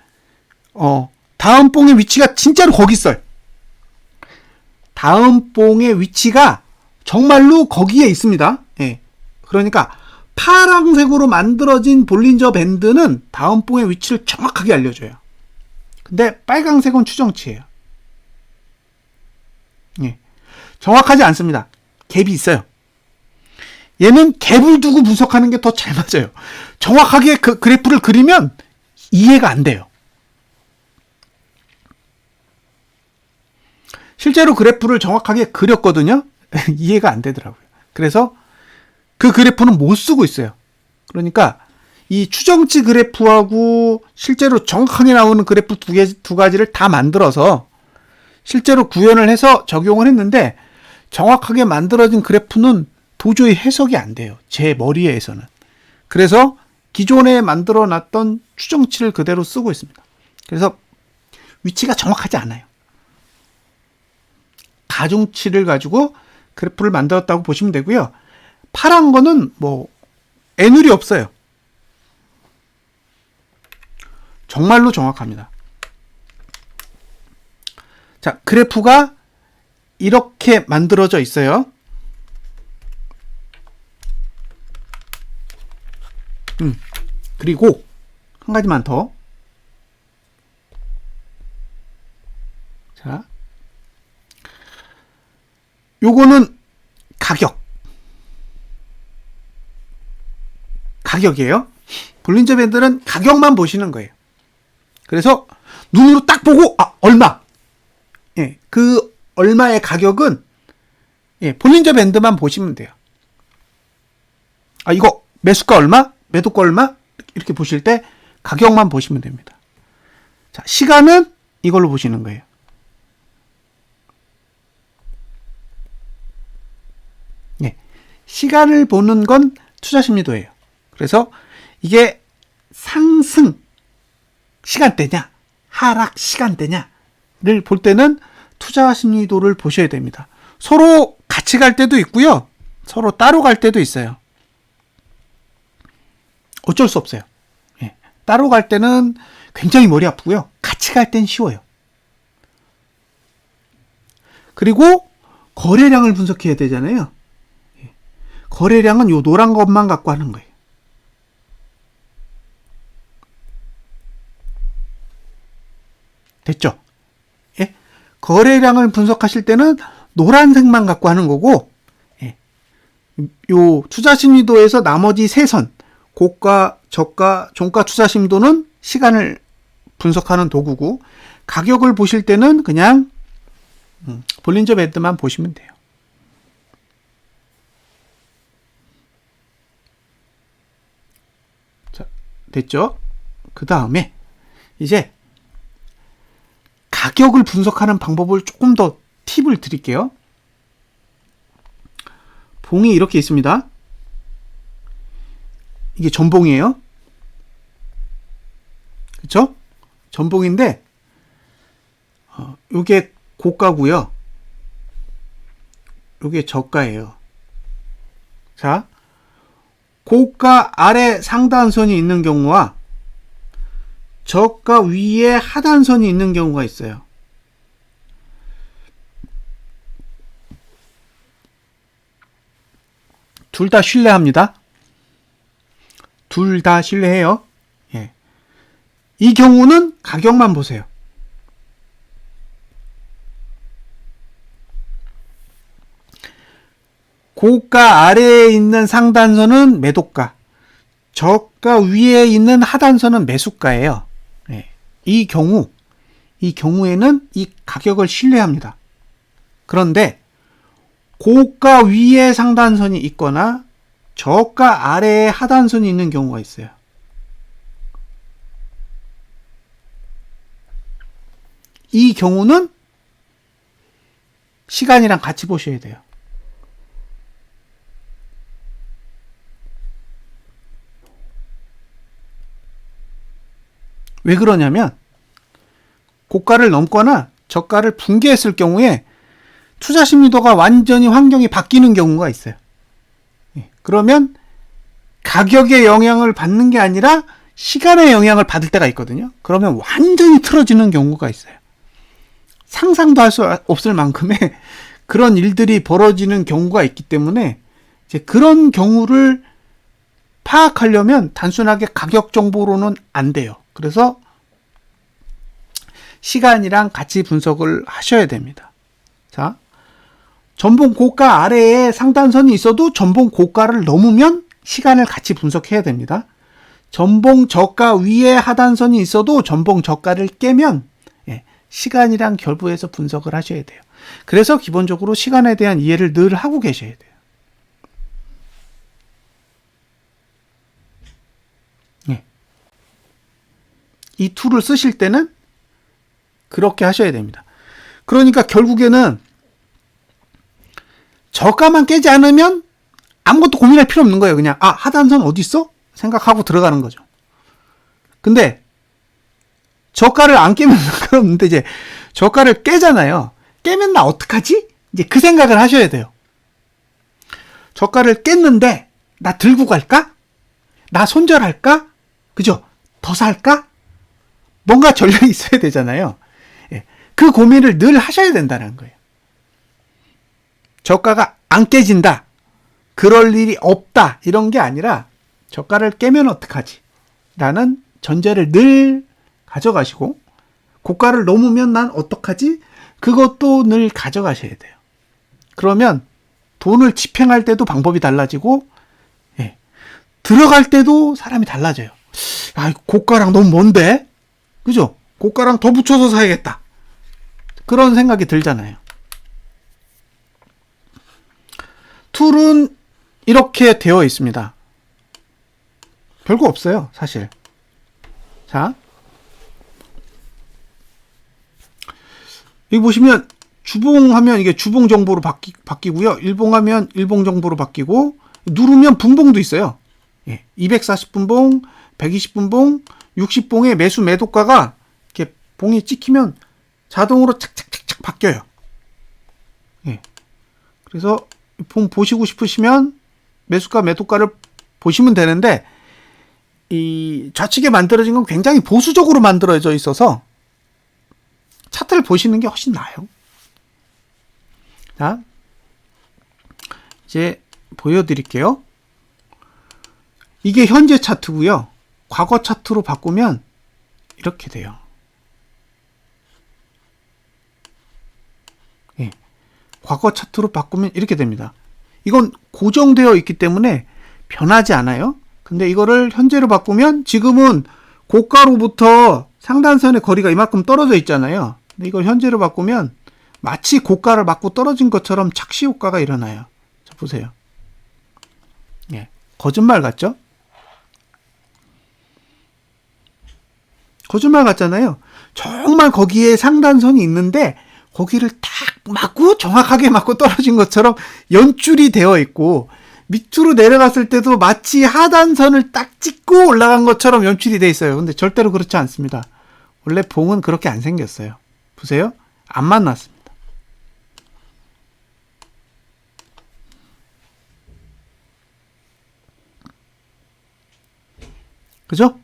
다음 봉의 위치가 진짜로 거기 있어요. 다음 봉의 위치가 정말로 거기에 있습니다. 예. 그러니까 파란색으로 만들어진 볼린저 밴드는 다음 봉의 위치를 정확하게 알려줘요. 근데 빨강색은 추정치예요. 예. 정확하지 않습니다. 갭이 있어요. 얘는 갭을 두고 분석하는 게 더 잘 맞아요. 정확하게 그 그래프를 그리면 이해가 안 돼요. 실제로 그래프를 정확하게 그렸거든요. 이해가 안 되더라고요. 그래서 그 그래프는 못 쓰고 있어요. 그러니까 이 추정치 그래프하고 실제로 정확하게 나오는 그래프 두 가지를 다 만들어서 실제로 구현을 해서 적용을 했는데, 정확하게 만들어진 그래프는 도저히 해석이 안 돼요. 제 머리에서는. 그래서 기존에 만들어 놨던 추정치를 그대로 쓰고 있습니다. 그래서 위치가 정확하지 않아요. 가중치를 가지고 그래프를 만들었다고 보시면 되고요. 파란 거는 애누리 없어요. 정말로 정확합니다. 자, 그래프가 이렇게 만들어져 있어요. 그리고 한 가지만 더. 자, 요거는 가격이에요. 볼린저 밴드는 가격만 보시는 거예요. 그래서 눈으로 딱 보고 얼마. 예, 그 얼마의 가격은 볼린저 밴드만 보시면 돼요. 이거 매수가 얼마? 매도가 얼마? 이렇게 보실 때 가격만 보시면 됩니다. 자, 시간은 이걸로 보시는 거예요. 시간을 보는 건 투자 심리도예요. 그래서 이게 상승 시간대냐, 하락 시간대냐를 볼 때는 투자 심리도를 보셔야 됩니다. 서로 같이 갈 때도 있고요. 서로 따로 갈 때도 있어요. 어쩔 수 없어요. 따로 갈 때는 굉장히 머리 아프고요. 같이 갈 땐 쉬워요. 그리고 거래량을 분석해야 되잖아요. 거래량은 요 노란 것만 갖고 하는 거예요. 됐죠? 예? 거래량을 분석하실 때는 노란색만 갖고 하는 거고, 요 투자 심리도에서 나머지 세 선, 고가, 저가, 종가 투자 심리도는 시간을 분석하는 도구고, 가격을 보실 때는 그냥 볼린저 밴드만 보시면 돼요. 자, 됐죠? 그 다음에 이제 가격을 분석하는 방법을 조금 더 팁을 드릴게요. 봉이 이렇게 있습니다. 이게 전봉이에요. 그쵸? 전봉인데 요게 고가고요. 요게 저가예요. 자, 고가 아래 상단선이 있는 경우와 저가 위에 하단선이 있는 경우가 있어요. 둘 다 신뢰합니다. 둘 다 신뢰해요. 예. 이 경우는 가격만 보세요. 고가 아래에 있는 상단선은 매도가, 저가 위에 있는 하단선은 매수가예요. 예. 이 경우에는 이 가격을 신뢰합니다. 그런데 고가 위에 상단선이 있거나 저가 아래에 하단선이 있는 경우가 있어요. 이 경우는 시간이랑 같이 보셔야 돼요. 왜 그러냐면 고가를 넘거나 저가를 붕괴했을 경우에 투자 심리도가 완전히 환경이 바뀌는 경우가 있어요. 그러면 가격의 영향을 받는 게 아니라 시간의 영향을 받을 때가 있거든요. 그러면 완전히 틀어지는 경우가 있어요. 상상도 할 수 없을 만큼의 그런 일들이 벌어지는 경우가 있기 때문에 이제 그런 경우를 파악하려면 단순하게 가격 정보로는 안 돼요. 그래서 시간이랑 같이 분석을 하셔야 됩니다. 자, 전봉 고가 아래에 상단선이 있어도 전봉 고가를 넘으면 시간을 같이 분석해야 됩니다. 전봉 저가 위에 하단선이 있어도 전봉 저가를 깨면 시간이랑 결부해서 분석을 하셔야 돼요. 그래서 기본적으로 시간에 대한 이해를 늘 하고 계셔야 돼요. 이 툴을 쓰실 때는 그렇게 하셔야 됩니다. 그러니까 결국에는 저가만 깨지 않으면 아무것도 고민할 필요 없는 거예요. 그냥 하단선 어디 있어? 생각하고 들어가는 거죠. 근데 저가를 안 깨면 그런데 이제 저가를 깨잖아요. 깨면 나 어떡하지? 이제 그 생각을 하셔야 돼요. 저가를 깼는데 나 들고 갈까? 나 손절할까? 그죠? 더 살까? 뭔가 전략이 있어야 되잖아요. 그 고민을 늘 하셔야 된다는 거예요. 저가가 안 깨진다. 그럴 일이 없다. 이런 게 아니라 저가를 깨면 어떡하지? 라는 전제를 늘 가져가시고 고가를 넘으면 난 어떡하지? 그것도 늘 가져가셔야 돼요. 그러면 돈을 집행할 때도 방법이 달라지고 들어갈 때도 사람이 달라져요. 고가랑 너무 먼데? 그죠? 고가랑 더 붙여서 사야겠다. 그런 생각이 들잖아요. 툴은 이렇게 되어 있습니다. 별거 없어요, 사실. 자, 여기 보시면 주봉하면 이게 주봉 정보로 바뀌고요. 일봉하면 일봉 정보로 바뀌고, 누르면 분봉도 있어요. 240분봉, 120분봉, 60봉의 매수 매도가가 이렇게 봉이 찍히면 자동으로 착착착착 바뀌어요. 그래서 봉 보시고 싶으시면 매수가 매도가를 보시면 되는데, 이 좌측에 만들어진 건 굉장히 보수적으로 만들어져 있어서 차트를 보시는 게 훨씬 나아요. 자, 이제 보여드릴게요. 이게 현재 차트고요. 과거 차트로 바꾸면 이렇게 돼요. 과거 차트로 바꾸면 이렇게 됩니다. 이건 고정되어 있기 때문에 변하지 않아요. 근데 이거를 현재로 바꾸면 지금은 고가로부터 상단선의 거리가 이만큼 떨어져 있잖아요. 근데 이걸 현재로 바꾸면 마치 고가를 맞고 떨어진 것처럼 착시 효과가 일어나요. 자, 보세요. 거짓말 같죠? 거짓말 같잖아요. 정말 거기에 상단선이 있는데 거기를 딱 맞고 정확하게 맞고 떨어진 것처럼 연출이 되어 있고, 밑으로 내려갔을 때도 마치 하단선을 딱 찍고 올라간 것처럼 연출이 되어 있어요. 근데 절대로 그렇지 않습니다. 원래 봉은 그렇게 안 생겼어요. 보세요. 안 만났습니다. 그죠?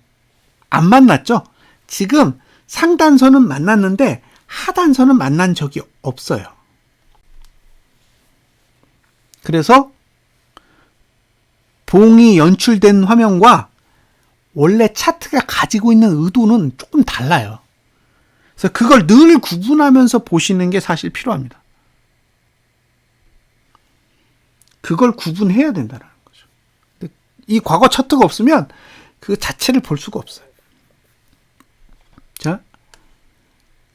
안 만났죠? 지금 상단선은 만났는데 하단선은 만난 적이 없어요. 그래서 봉이 연출된 화면과 원래 차트가 가지고 있는 의도는 조금 달라요. 그래서 그걸 늘 구분하면서 보시는 게 사실 필요합니다. 그걸 구분해야 된다는 거죠. 근데 이 과거 차트가 없으면 그 자체를 볼 수가 없어요. 자,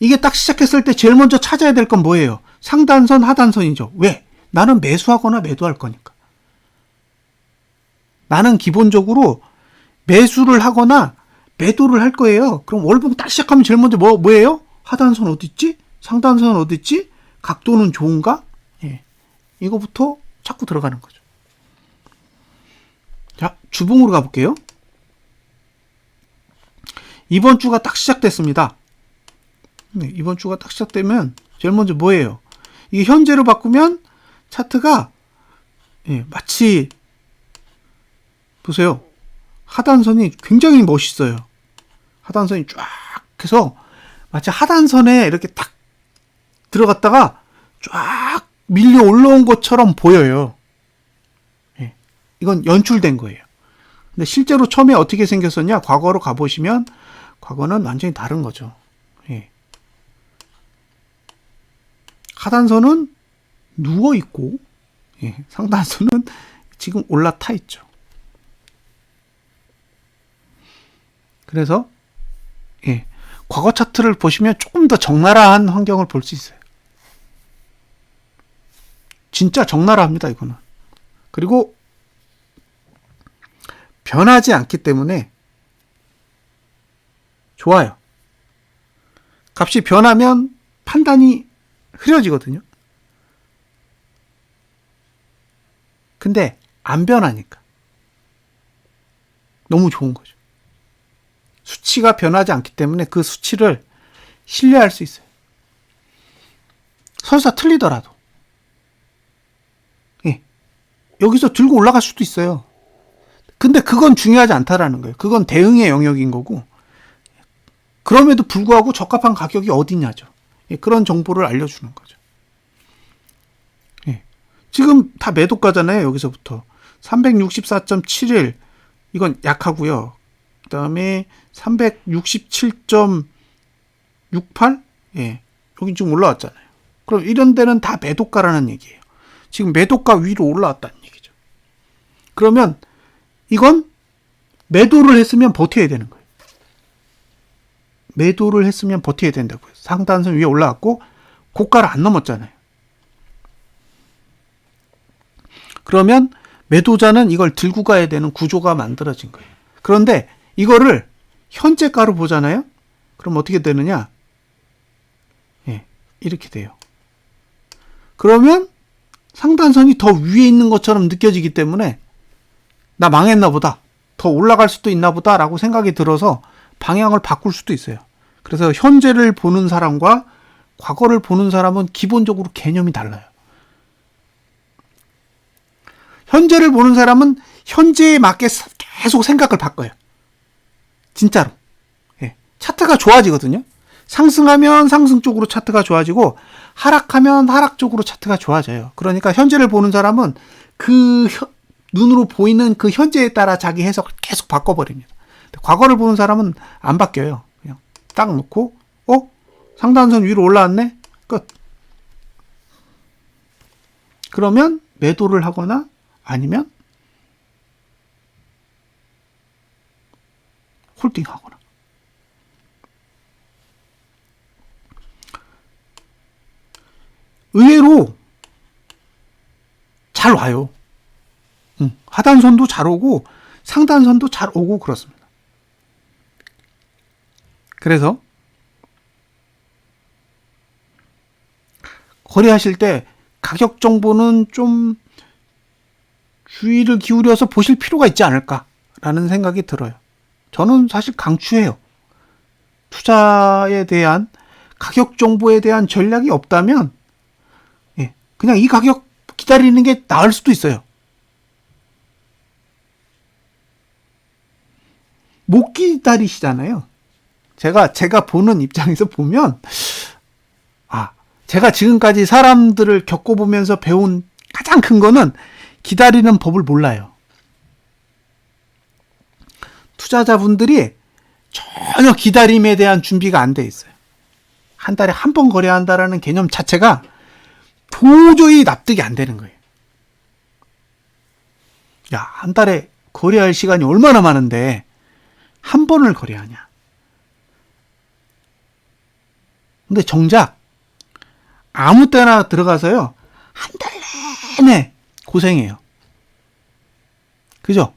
이게 딱 시작했을 때 제일 먼저 찾아야 될 건 뭐예요? 상단선, 하단선이죠. 왜? 나는 매수하거나 매도할 거니까. 나는 기본적으로 매수를 하거나 매도를 할 거예요. 그럼 월봉 딱 시작하면 제일 먼저 뭐예요? 하단선 어디 있지? 상단선 어디 있지? 각도는 좋은가? 이거부터 찾고 들어가는 거죠. 자, 주봉으로 가볼게요. 이번 주가 딱 시작됐습니다. 네, 이번 주가 딱 시작되면 제일 먼저 뭐예요? 이게 현재로 바꾸면 차트가 마치 보세요. 하단선이 굉장히 멋있어요. 하단선이 쫙 해서 마치 하단선에 이렇게 딱 들어갔다가 쫙 밀려 올라온 것처럼 보여요. 이건 연출된 거예요. 근데 실제로 처음에 어떻게 생겼었냐? 과거로 가보시면 과거는 완전히 다른 거죠. 하단선은 누워있고 상단선은 지금 올라타 있죠. 그래서 과거 차트를 보시면 조금 더 적나라한 환경을 볼 수 있어요. 진짜 적나라합니다, 이거는. 그리고 변하지 않기 때문에 좋아요. 값이 변하면 판단이 흐려지거든요. 근데 안 변하니까 너무 좋은 거죠. 수치가 변하지 않기 때문에 그 수치를 신뢰할 수 있어요. 설사 틀리더라도. 여기서 들고 올라갈 수도 있어요. 근데 그건 중요하지 않다라는 거예요. 그건 대응의 영역인 거고, 그럼에도 불구하고 적합한 가격이 어디냐죠. 그런 정보를 알려주는 거죠. 지금 다 매도가잖아요. 여기서부터 364.71 이건 약하고요. 그 다음에 367.68 여기 지금 올라왔잖아요. 그럼 이런 데는 다 매도가라는 얘기예요. 지금 매도가 위로 올라왔다는 얘기죠. 그러면 이건 매도를 했으면 버텨야 되는 거예요. 매도를 했으면 버텨야 된다고요. 상단선 위에 올라왔고 고가를 안 넘었잖아요. 그러면 매도자는 이걸 들고 가야 되는 구조가 만들어진 거예요. 그런데 이거를 현재가로 보잖아요. 그럼 어떻게 되느냐? 이렇게 돼요. 그러면 상단선이 더 위에 있는 것처럼 느껴지기 때문에 나 망했나 보다. 더 올라갈 수도 있나 보다 라고 생각이 들어서 방향을 바꿀 수도 있어요. 그래서 현재를 보는 사람과 과거를 보는 사람은 기본적으로 개념이 달라요. 현재를 보는 사람은 현재에 맞게 계속 생각을 바꿔요. 진짜로. 차트가 좋아지거든요. 상승하면 상승 쪽으로 차트가 좋아지고 하락하면 하락 쪽으로 차트가 좋아져요. 그러니까 현재를 보는 사람은 그 눈으로 보이는 그 현재에 따라 자기 해석을 계속 바꿔버립니다. 과거를 보는 사람은 안 바뀌어요. 그냥 딱 놓고 상단선 위로 올라왔네? 끝. 그러면 매도를 하거나 아니면 홀딩하거나. 의외로 잘 와요. 하단선도 잘 오고 상단선도 잘 오고 그렇습니다. 그래서 거래하실 때 가격 정보는 좀 주의를 기울여서 보실 필요가 있지 않을까라는 생각이 들어요. 저는 사실 강추해요. 투자에 대한 가격 정보에 대한 전략이 없다면 그냥 이 가격 기다리는 게 나을 수도 있어요. 못 기다리시잖아요. 제가 보는 입장에서 보면 제가 지금까지 사람들을 겪어보면서 배운 가장 큰 거는 기다리는 법을 몰라요. 투자자분들이 전혀 기다림에 대한 준비가 안 돼 있어요. 한 달에 한 번 거래한다라는 개념 자체가 도저히 납득이 안 되는 거예요. 한 달에 거래할 시간이 얼마나 많은데 한 번을 거래하냐. 근데 정작 아무 때나 들어가서요, 한 달 내내 고생해요. 그죠?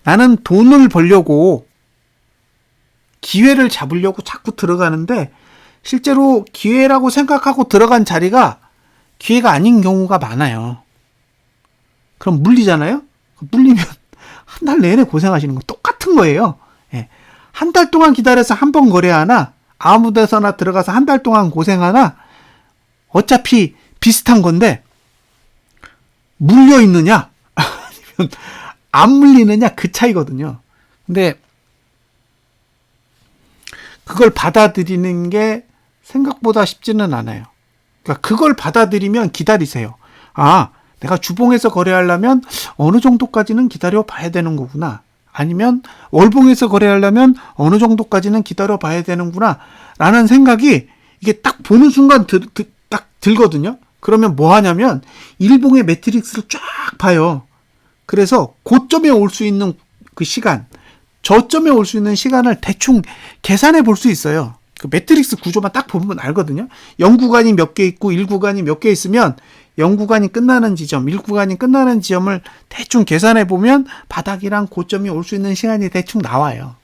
나는 돈을 벌려고 기회를 잡으려고 자꾸 들어가는데 실제로 기회라고 생각하고 들어간 자리가 기회가 아닌 경우가 많아요. 그럼 물리잖아요? 물리면 한 달 내내 고생하시는 거 똑같은 거예요. 한 달 동안 기다려서 한 번 거래하나, 아무 데서나 들어가서 한 달 동안 고생하나, 어차피 비슷한 건데, 물려 있느냐, 아니면 안 물리느냐, 그 차이거든요. 근데, 그걸 받아들이는 게 생각보다 쉽지는 않아요. 그러니까 그걸 받아들이면 기다리세요. 아, 내가 주봉에서 거래하려면 어느 정도까지는 기다려 봐야 되는 거구나. 아니면 월봉에서 거래하려면 어느 정도까지는 기다려 봐야 되는구나. 라는 생각이 이게 딱 보는 순간 딱 들거든요. 그러면 뭐 하냐면 일봉의 매트릭스를 쫙 봐요. 그래서 고점에 올 수 있는 그 시간, 저점에 올 수 있는 시간을 대충 계산해 볼 수 있어요. 그 매트릭스 구조만 딱 보면 알거든요. 0구간이 몇 개 있고 1구간이 몇 개 있으면 0구간이 끝나는 지점, 1구간이 끝나는 지점을 대충 계산해 보면 바닥이랑 고점이 올 수 있는 시간이 대충 나와요.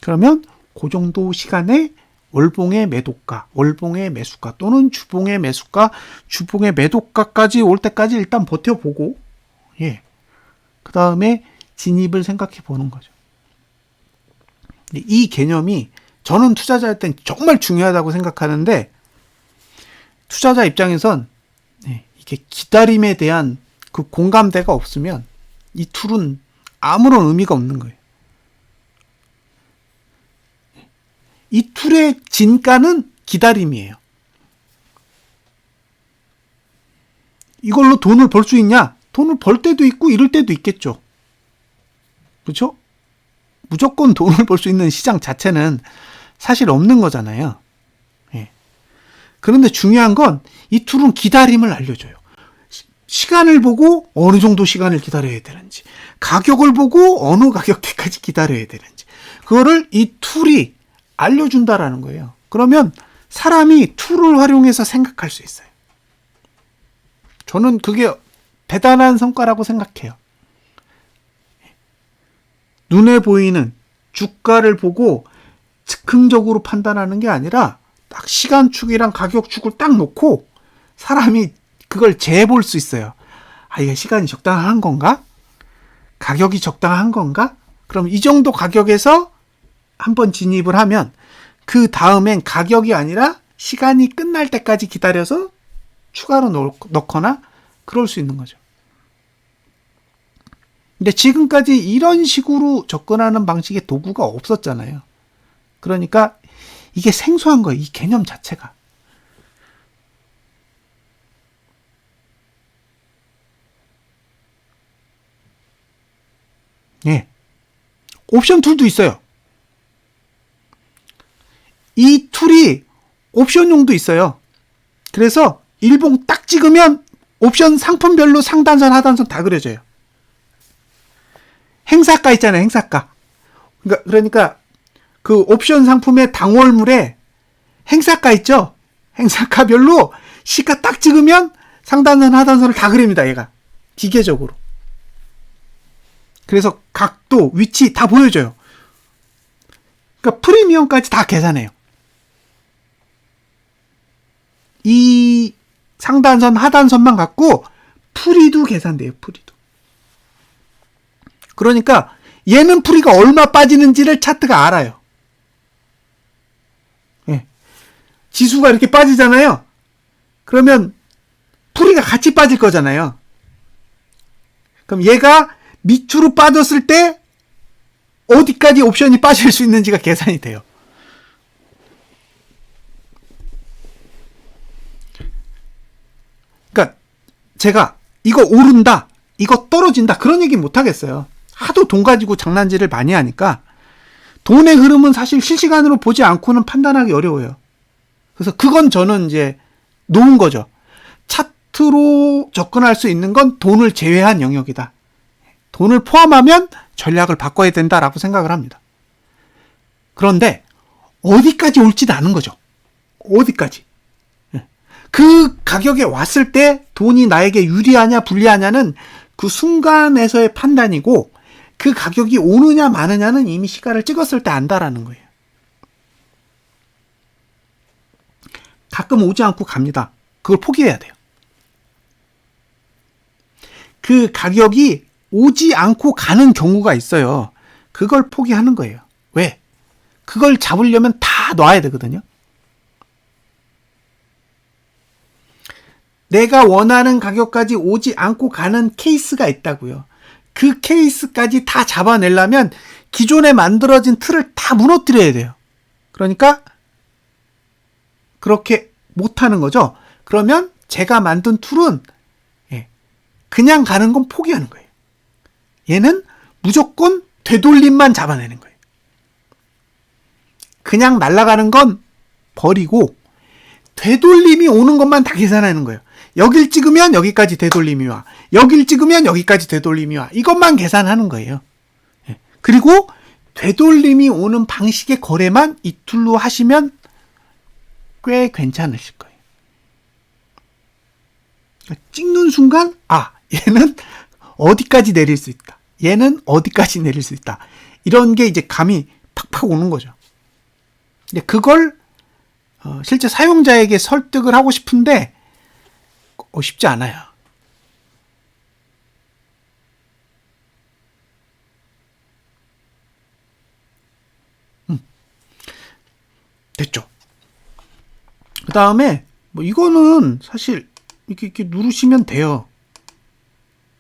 그러면 그 정도 시간에 월봉의 매도가, 월봉의 매수가 또는 주봉의 매수가, 주봉의 매도가까지 올 때까지 일단 버텨보고, 예. 그 다음에 진입을 생각해 보는 거죠. 이 개념이 저는 투자자일 땐 정말 중요하다고 생각하는데, 투자자 입장에선 이게 기다림에 대한 그 공감대가 없으면 이 툴은 아무런 의미가 없는 거예요. 이 툴의 진가는 기다림이에요. 이걸로 돈을 벌 수 있냐? 돈을 벌 때도 있고 잃을 때도 있겠죠. 그렇죠? 무조건 돈을 벌 수 있는 시장 자체는 사실 없는 거잖아요. 예. 그런데 중요한 건 이 툴은 기다림을 알려줘요. 시간을 보고 어느 정도 시간을 기다려야 되는지, 가격을 보고 어느 가격대까지 기다려야 되는지, 그거를 이 툴이 알려준다라는 거예요. 그러면 사람이 툴을 활용해서 생각할 수 있어요. 저는 그게 대단한 성과라고 생각해요. 눈에 보이는 주가를 보고 즉흥적으로 판단하는 게 아니라 딱 시간축이랑 가격축을 딱 놓고 사람이 그걸 재볼 수 있어요. 아, 이게 시간이 적당한 건가? 가격이 적당한 건가? 그럼 이 정도 가격에서 한번 진입을 하면 그 다음엔 가격이 아니라 시간이 끝날 때까지 기다려서 추가로 넣거나 그럴 수 있는 거죠. 근데 지금까지 이런 식으로 접근하는 방식의 도구가 없었잖아요. 그러니까 이게 생소한 거예요. 이 개념 자체가. 예. 옵션 툴도 있어요. 이 툴이 옵션용도 있어요. 그래서 일봉 딱 찍으면 옵션 상품별로 상단선, 하단선 다 그려져요. 행사가 있잖아요. 행사가. 그러니까 그 옵션 상품의 당월물에 행사가 있죠. 행사가별로 시가 딱 찍으면 상단선, 하단선을 다 그립니다. 얘가 기계적으로. 그래서 각도, 위치 다 보여줘요. 그러니까 프리미엄까지 다 계산해요. 이 상단선, 하단선만 갖고 프리도 계산돼요. 프리도. 그러니까 얘는 프리가 얼마 빠지는지를 차트가 알아요. 예. 지수가 이렇게 빠지잖아요. 그러면 프리가 같이 빠질 거잖아요. 그럼 얘가 밑으로 빠졌을 때 어디까지 옵션이 빠질 수 있는지가 계산이 돼요. 그러니까 제가 이거 오른다, 이거 떨어진다 그런 얘기 못 하겠어요. 하도 돈 가지고 장난질을 많이 하니까 돈의 흐름은 사실 실시간으로 보지 않고는 판단하기 어려워요. 그래서 그건 저는 이제 놓은 거죠. 차트로 접근할 수 있는 건 돈을 제외한 영역이다. 돈을 포함하면 전략을 바꿔야 된다라고 생각을 합니다. 그런데 어디까지 올지도 아는 거죠. 어디까지. 그 가격에 왔을 때 돈이 나에게 유리하냐 불리하냐는 그 순간에서의 판단이고 그 가격이 오느냐 마느냐는 이미 시가를 찍었을 때 안다라는 거예요. 가끔 오지 않고 갑니다. 그걸 포기해야 돼요. 그 가격이 오지 않고 가는 경우가 있어요. 그걸 포기하는 거예요. 왜? 그걸 잡으려면 다 놔야 되거든요. 내가 원하는 가격까지 오지 않고 가는 케이스가 있다고요. 그 케이스까지 다 잡아내려면 기존에 만들어진 틀을 다 무너뜨려야 돼요. 그러니까 그렇게 못하는 거죠. 그러면 제가 만든 툴은 그냥 가는 건 포기하는 거예요. 얘는 무조건 되돌림만 잡아내는 거예요. 그냥 날아가는 건 버리고 되돌림이 오는 것만 다 계산하는 거예요. 여길 찍으면 여기까지 되돌림이 와. 여길 찍으면 여기까지 되돌림이 와. 이것만 계산하는 거예요. 그리고 되돌림이 오는 방식의 거래만 이 툴로 하시면 꽤 괜찮으실 거예요. 찍는 순간 얘는 어디까지 내릴 수 있다. 얘는 어디까지 내릴 수 있다. 이런 게 이제 감이 팍팍 오는 거죠. 근데 그걸 실제 사용자에게 설득을 하고 싶은데 쉽지 않아요. 됐죠. 그 다음에 이거는 사실 이렇게 누르시면 돼요.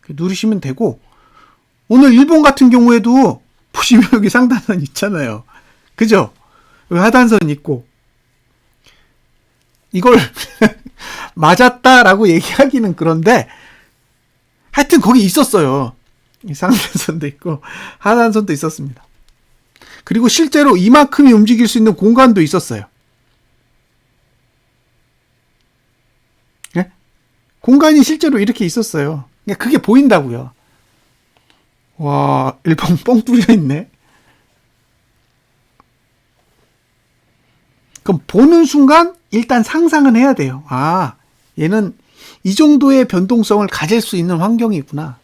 누르시면 되고, 오늘 일본 같은 경우에도 보시면 여기 상단선 있잖아요. 그죠? 여기 하단선 있고. 이걸 맞았다라고 얘기하기는 그런데 하여튼 거기 있었어요. 상단선도 있고 하단선도 있었습니다. 그리고 실제로 이만큼이 움직일 수 있는 공간도 있었어요. 네? 공간이 실제로 이렇게 있었어요. 그게 보인다고요. 와, 일본 뻥 뚫려 있네. 그럼 보는 순간 일단 상상은 해야 돼요. 얘는 이 정도의 변동성을 가질 수 있는 환경이구나.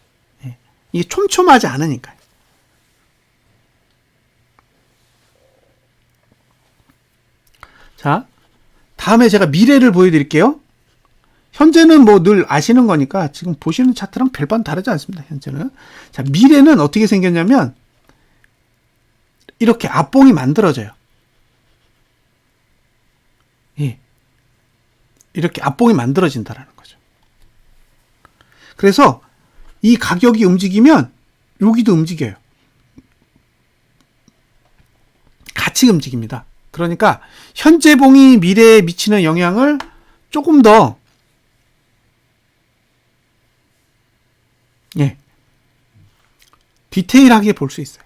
이게 촘촘하지 않으니까요. 자, 다음에 제가 미래를 보여드릴게요. 현재는 늘 아시는 거니까 지금 보시는 차트랑 별반 다르지 않습니다. 현재는. 자, 미래는 어떻게 생겼냐면 이렇게 앞봉이 만들어져요. 이렇게 앞봉이 만들어진다라는 거죠. 그래서 이 가격이 움직이면 여기도 움직여요. 같이 움직입니다. 그러니까 현재 봉이 미래에 미치는 영향을 조금 더 디테일하게 볼 수 있어요.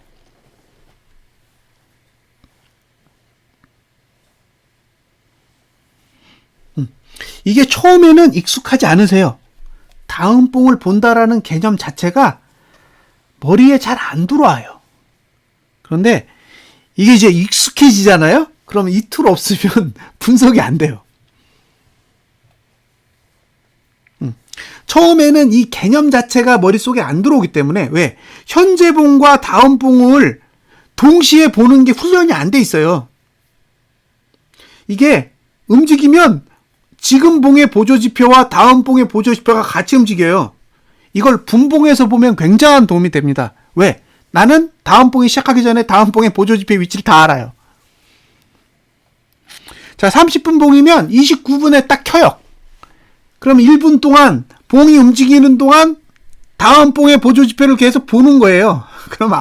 이게 처음에는 익숙하지 않으세요. 다음 봉을 본다라는 개념 자체가 머리에 잘 안 들어와요. 그런데 이게 이제 익숙해지잖아요? 그럼 이 툴 없으면 분석이 안 돼요. 처음에는 이 개념 자체가 머릿속에 안 들어오기 때문에 왜? 현재 봉과 다음 봉을 동시에 보는 게 훈련이 안 돼 있어요. 이게 움직이면 지금 봉의 보조지표와 다음 봉의 보조지표가 같이 움직여요. 이걸 분봉해서 보면 굉장한 도움이 됩니다. 왜? 나는 다음 봉이 시작하기 전에 다음 봉의 보조지표의 위치를 다 알아요. 자, 30분 봉이면 29분에 딱 켜요. 그럼 1분 동안 봉이 움직이는 동안 다음 봉의 보조지표를 계속 보는 거예요. 그럼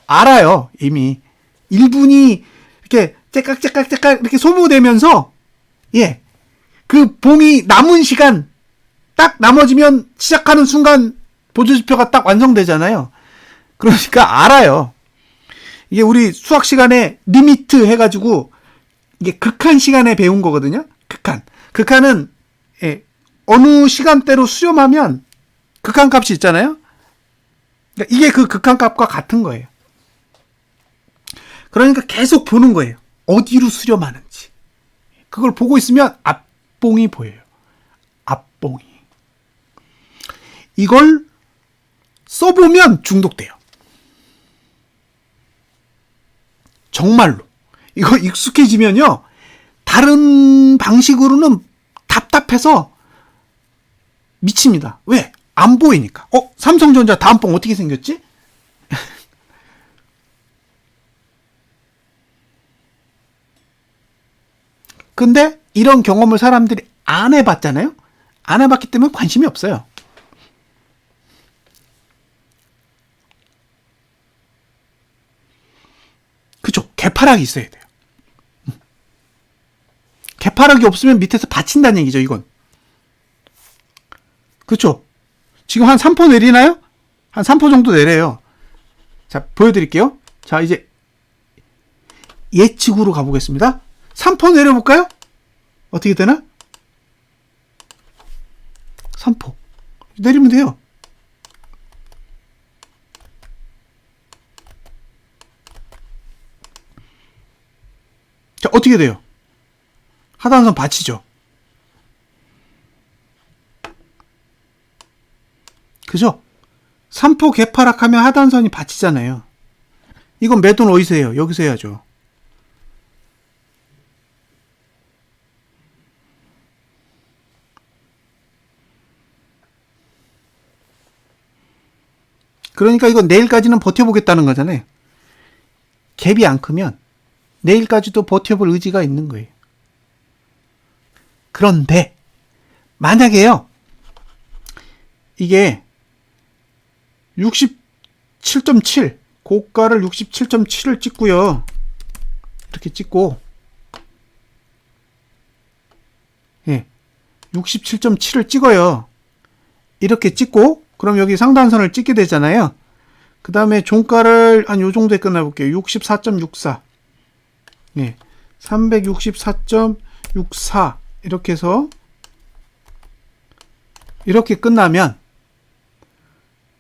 알아요. 이미 1분이 이렇게 째깍째깍째깍 이렇게 소모되면서 그 봉이 남은 시간 딱 나머지면 시작하는 순간 보조지표가 딱 완성되잖아요. 그러니까 알아요. 이게 우리 수학 시간에 리미트 해가지고 이게 극한 시간에 배운 거거든요. 극한은 어느 시간대로 수렴하면 극한 값이 있잖아요. 그러니까 이게 그 극한 값과 같은 거예요. 그러니까 계속 보는 거예요. 어디로 수렴하는지. 그걸 보고 있으면 앞봉이 보여요. 앞봉이. 이걸 써보면 중독돼요. 정말로. 이거 익숙해지면요. 다른 방식으로는 답답해서 미칩니다. 왜? 안 보이니까. 삼성전자 다음 봉 어떻게 생겼지? 근데 이런 경험을 사람들이 안 해봤잖아요. 안 해봤기 때문에 관심이 없어요. 그쵸? 개파락이 있어야 돼요. 개파락이 없으면 밑에서 받친다는 얘기죠, 이건. 그쵸? 지금 한 3포 내리나요? 한 3포 정도 내려요. 자, 보여드릴게요. 자, 이제 예측으로 가보겠습니다. 3포 내려볼까요? 어떻게 되나? 3포. 내리면 돼요. 자, 어떻게 돼요? 하단선 받치죠. 그죠? 3포 개파락하면 하단선이 받치잖아요. 이건 매도는 어디서 해요? 여기서 해야죠. 그러니까 이건 내일까지는 버텨보겠다는 거잖아요. 갭이 안 크면 내일까지도 버텨볼 의지가 있는 거예요. 그런데 만약에요, 이게 67.7 고가를 67.7을 찍고요, 이렇게 찍고, 예, 67.7을 찍어요. 이렇게 찍고, 그럼 여기 상단선을 찍게 되잖아요. 그 다음에 종가를 한 요 정도에 끝나볼게요. 64.64. 예, 364.64 이렇게 해서 이렇게 끝나면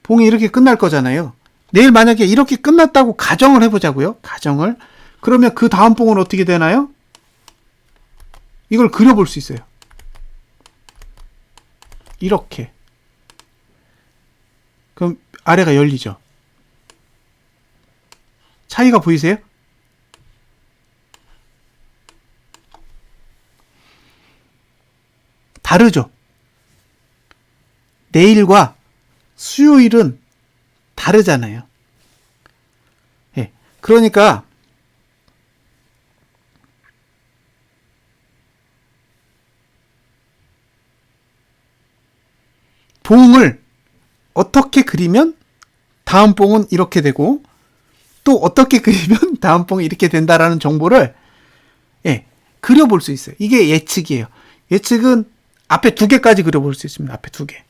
봉이 이렇게 끝날 거잖아요. 내일 만약에 이렇게 끝났다고 가정을 해보자고요. 가정을. 그러면 그 다음 봉은 어떻게 되나요? 이걸 그려볼 수 있어요. 이렇게. 그럼 아래가 열리죠. 차이가 보이세요? 다르죠. 내일과 수요일은 다르잖아요. 예. 그러니까 봉을 어떻게 그리면 다음 봉은 이렇게 되고, 또 어떻게 그리면 다음 봉이 이렇게 된다라는 정보를, 예, 그려볼 수 있어요. 이게 예측이에요. 예측은 앞에 2개까지 그려볼 수 있습니다. 앞에 2개.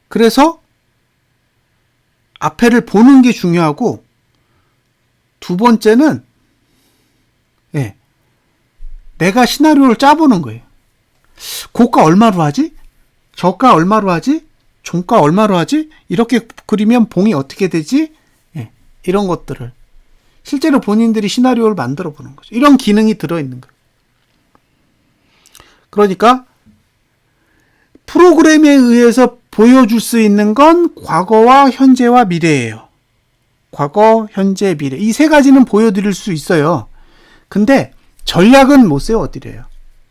그래서 앞에를 보는 게 중요하고, 두 번째는, 예, 내가 시나리오를 짜보는 거예요. 고가 얼마로 하지? 저가 얼마로 하지? 종가 얼마로 하지? 이렇게 그리면 봉이 어떻게 되지? 예, 이런 것들을 실제로 본인들이 시나리오를 만들어 보는 거죠. 이런 기능이 들어있는 거예요. 그러니까 프로그램에 의해서 보여줄 수 있는 건 과거와 현재와 미래예요. 과거, 현재, 미래. 이 3가지는 보여드릴 수 있어요. 근데 전략은 못 세워드려요.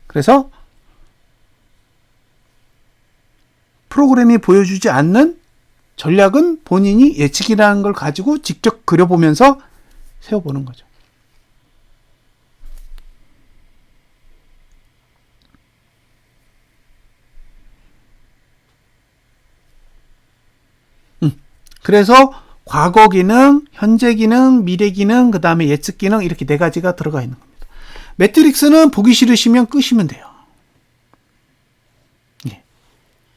그래서 프로그램이 보여주지 않는 전략은 본인이 예측이라는 걸 가지고 직접 그려보면서 세워보는 거죠. 그래서 과거 기능, 현재 기능, 미래 기능, 그 다음에 예측 기능, 이렇게 4가지가 들어가 있는 겁니다. 매트릭스는 보기 싫으시면 끄시면 돼요. 예.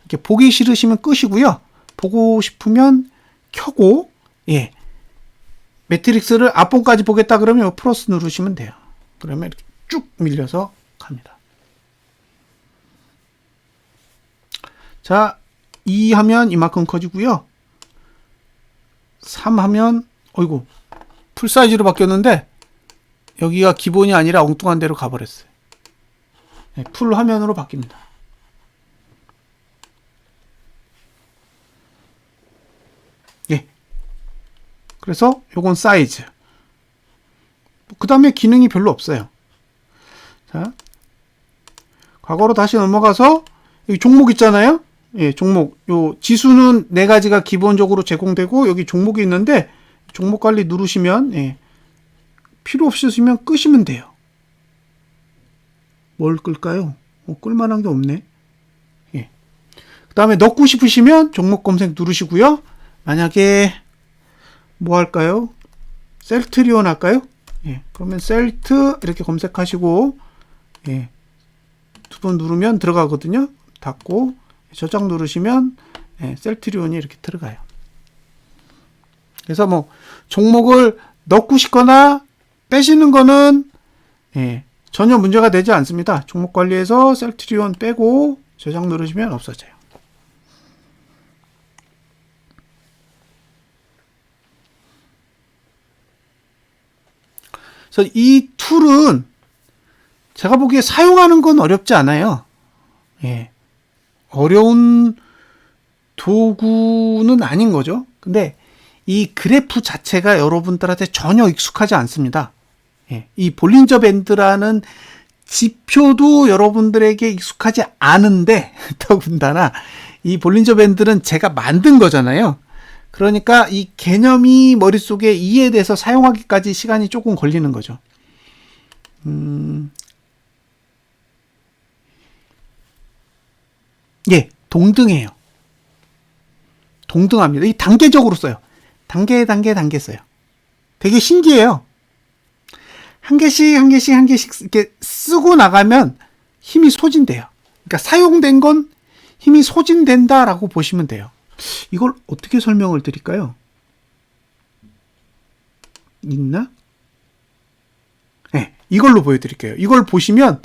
이렇게 보기 싫으시면 끄시고요. 보고 싶으면 켜고, 예. 매트릭스를 앞봉까지 보겠다 그러면 플러스 누르시면 돼요. 그러면 이렇게 쭉 밀려서 갑니다. 자, 2 하면 이만큼 커지고요. 3 하면, 어이구, 풀사이즈로 바뀌었는데, 여기가 기본이 아니라 엉뚱한 데로 가버렸어요. 네, 풀 화면으로 바뀝니다. 예. 그래서 요건 사이즈. 그 다음에 기능이 별로 없어요. 자, 과거로 다시 넘어가서 여기 종목 있잖아요. 예, 종목. 요 지수는 네 가지가 기본적으로 제공되고 여기 종목이 있는데 종목 관리 누르시면 예, 필요 없으시면 끄시면 돼요. 뭘 끌까요? 끌만한 게 없네. 예. 그 다음에 넣고 싶으시면 종목 검색 누르시고요. 만약에 뭐 할까요? 셀트리온 할까요? 예. 그러면 셀트 이렇게 검색하시고 예. 두 번 누르면 들어가거든요. 닫고 저장 누르시면 예, 셀트리온이 이렇게 들어가요. 그래서 뭐 종목을 넣고 싶거나 빼시는 거는 예, 전혀 문제가 되지 않습니다. 종목 관리에서 셀트리온 빼고 저장 누르시면 없어져요. 그래서 이 툴은 제가 보기에 사용하는 건 어렵지 않아요. 예. 어려운 도구는 아닌 거죠. 근데 이 그래프 자체가 여러분들한테 전혀 익숙하지 않습니다. 예. 이 볼린저 밴드라는 지표도 여러분들에게 익숙하지 않은데 더군다나 이 볼린저 밴드는 제가 만든 거잖아요. 그러니까 이 개념이 머릿속에 이해돼서 사용하기까지 시간이 조금 걸리는 거죠. 예, 동등해요. 동등합니다. 이 단계적으로 써요. 단계 써요. 되게 신기해요. 한 개씩 이렇게 쓰고 나가면 힘이 소진돼요. 그러니까 사용된 건 힘이 소진된다라고 보시면 돼요. 이걸 어떻게 설명을 드릴까요? 있나? 네, 이걸로 보여드릴게요. 이걸 보시면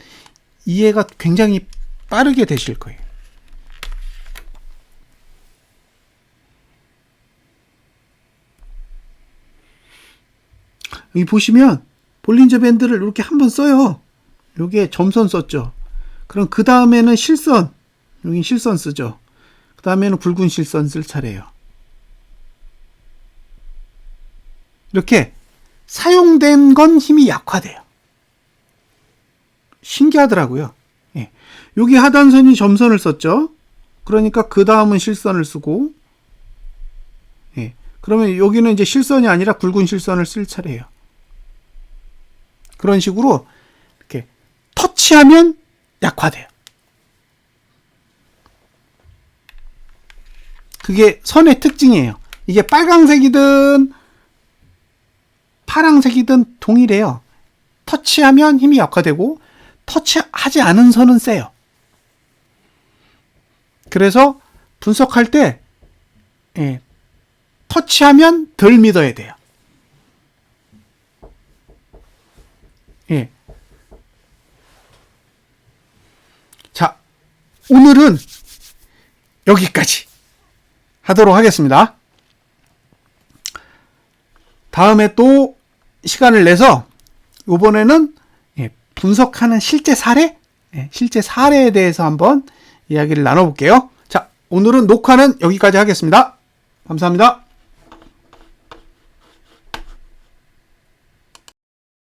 이해가 굉장히 빠르게 되실 거예요. 여기 보시면 볼린저 밴드를 이렇게 한번 써요. 요게 점선 썼죠. 그럼 그 다음에는 실선, 여기 실선 쓰죠. 그 다음에는 굵은 실선 쓸 차례예요. 이렇게 사용된 건 힘이 약화돼요. 신기하더라고요. 예. 여기 하단선이 점선을 썼죠. 그러니까 그 다음은 실선을 쓰고, 예. 그러면 여기는 이제 실선이 아니라 굵은 실선을 쓸 차례예요. 그런 식으로 이렇게 터치하면 약화돼요. 그게 선의 특징이에요. 이게 빨강색이든 파랑색이든 동일해요. 터치하면 힘이 약화되고 터치하지 않은 선은 세요. 그래서 분석할 때 예, 터치하면 덜 믿어야 돼요. 예. 자, 오늘은 여기까지 하도록 하겠습니다. 다음에 또 시간을 내서 이번에는 분석하는 실제 사례에 대해서 한번 이야기를 나눠볼게요. 자, 오늘은 녹화는 여기까지 하겠습니다. 감사합니다.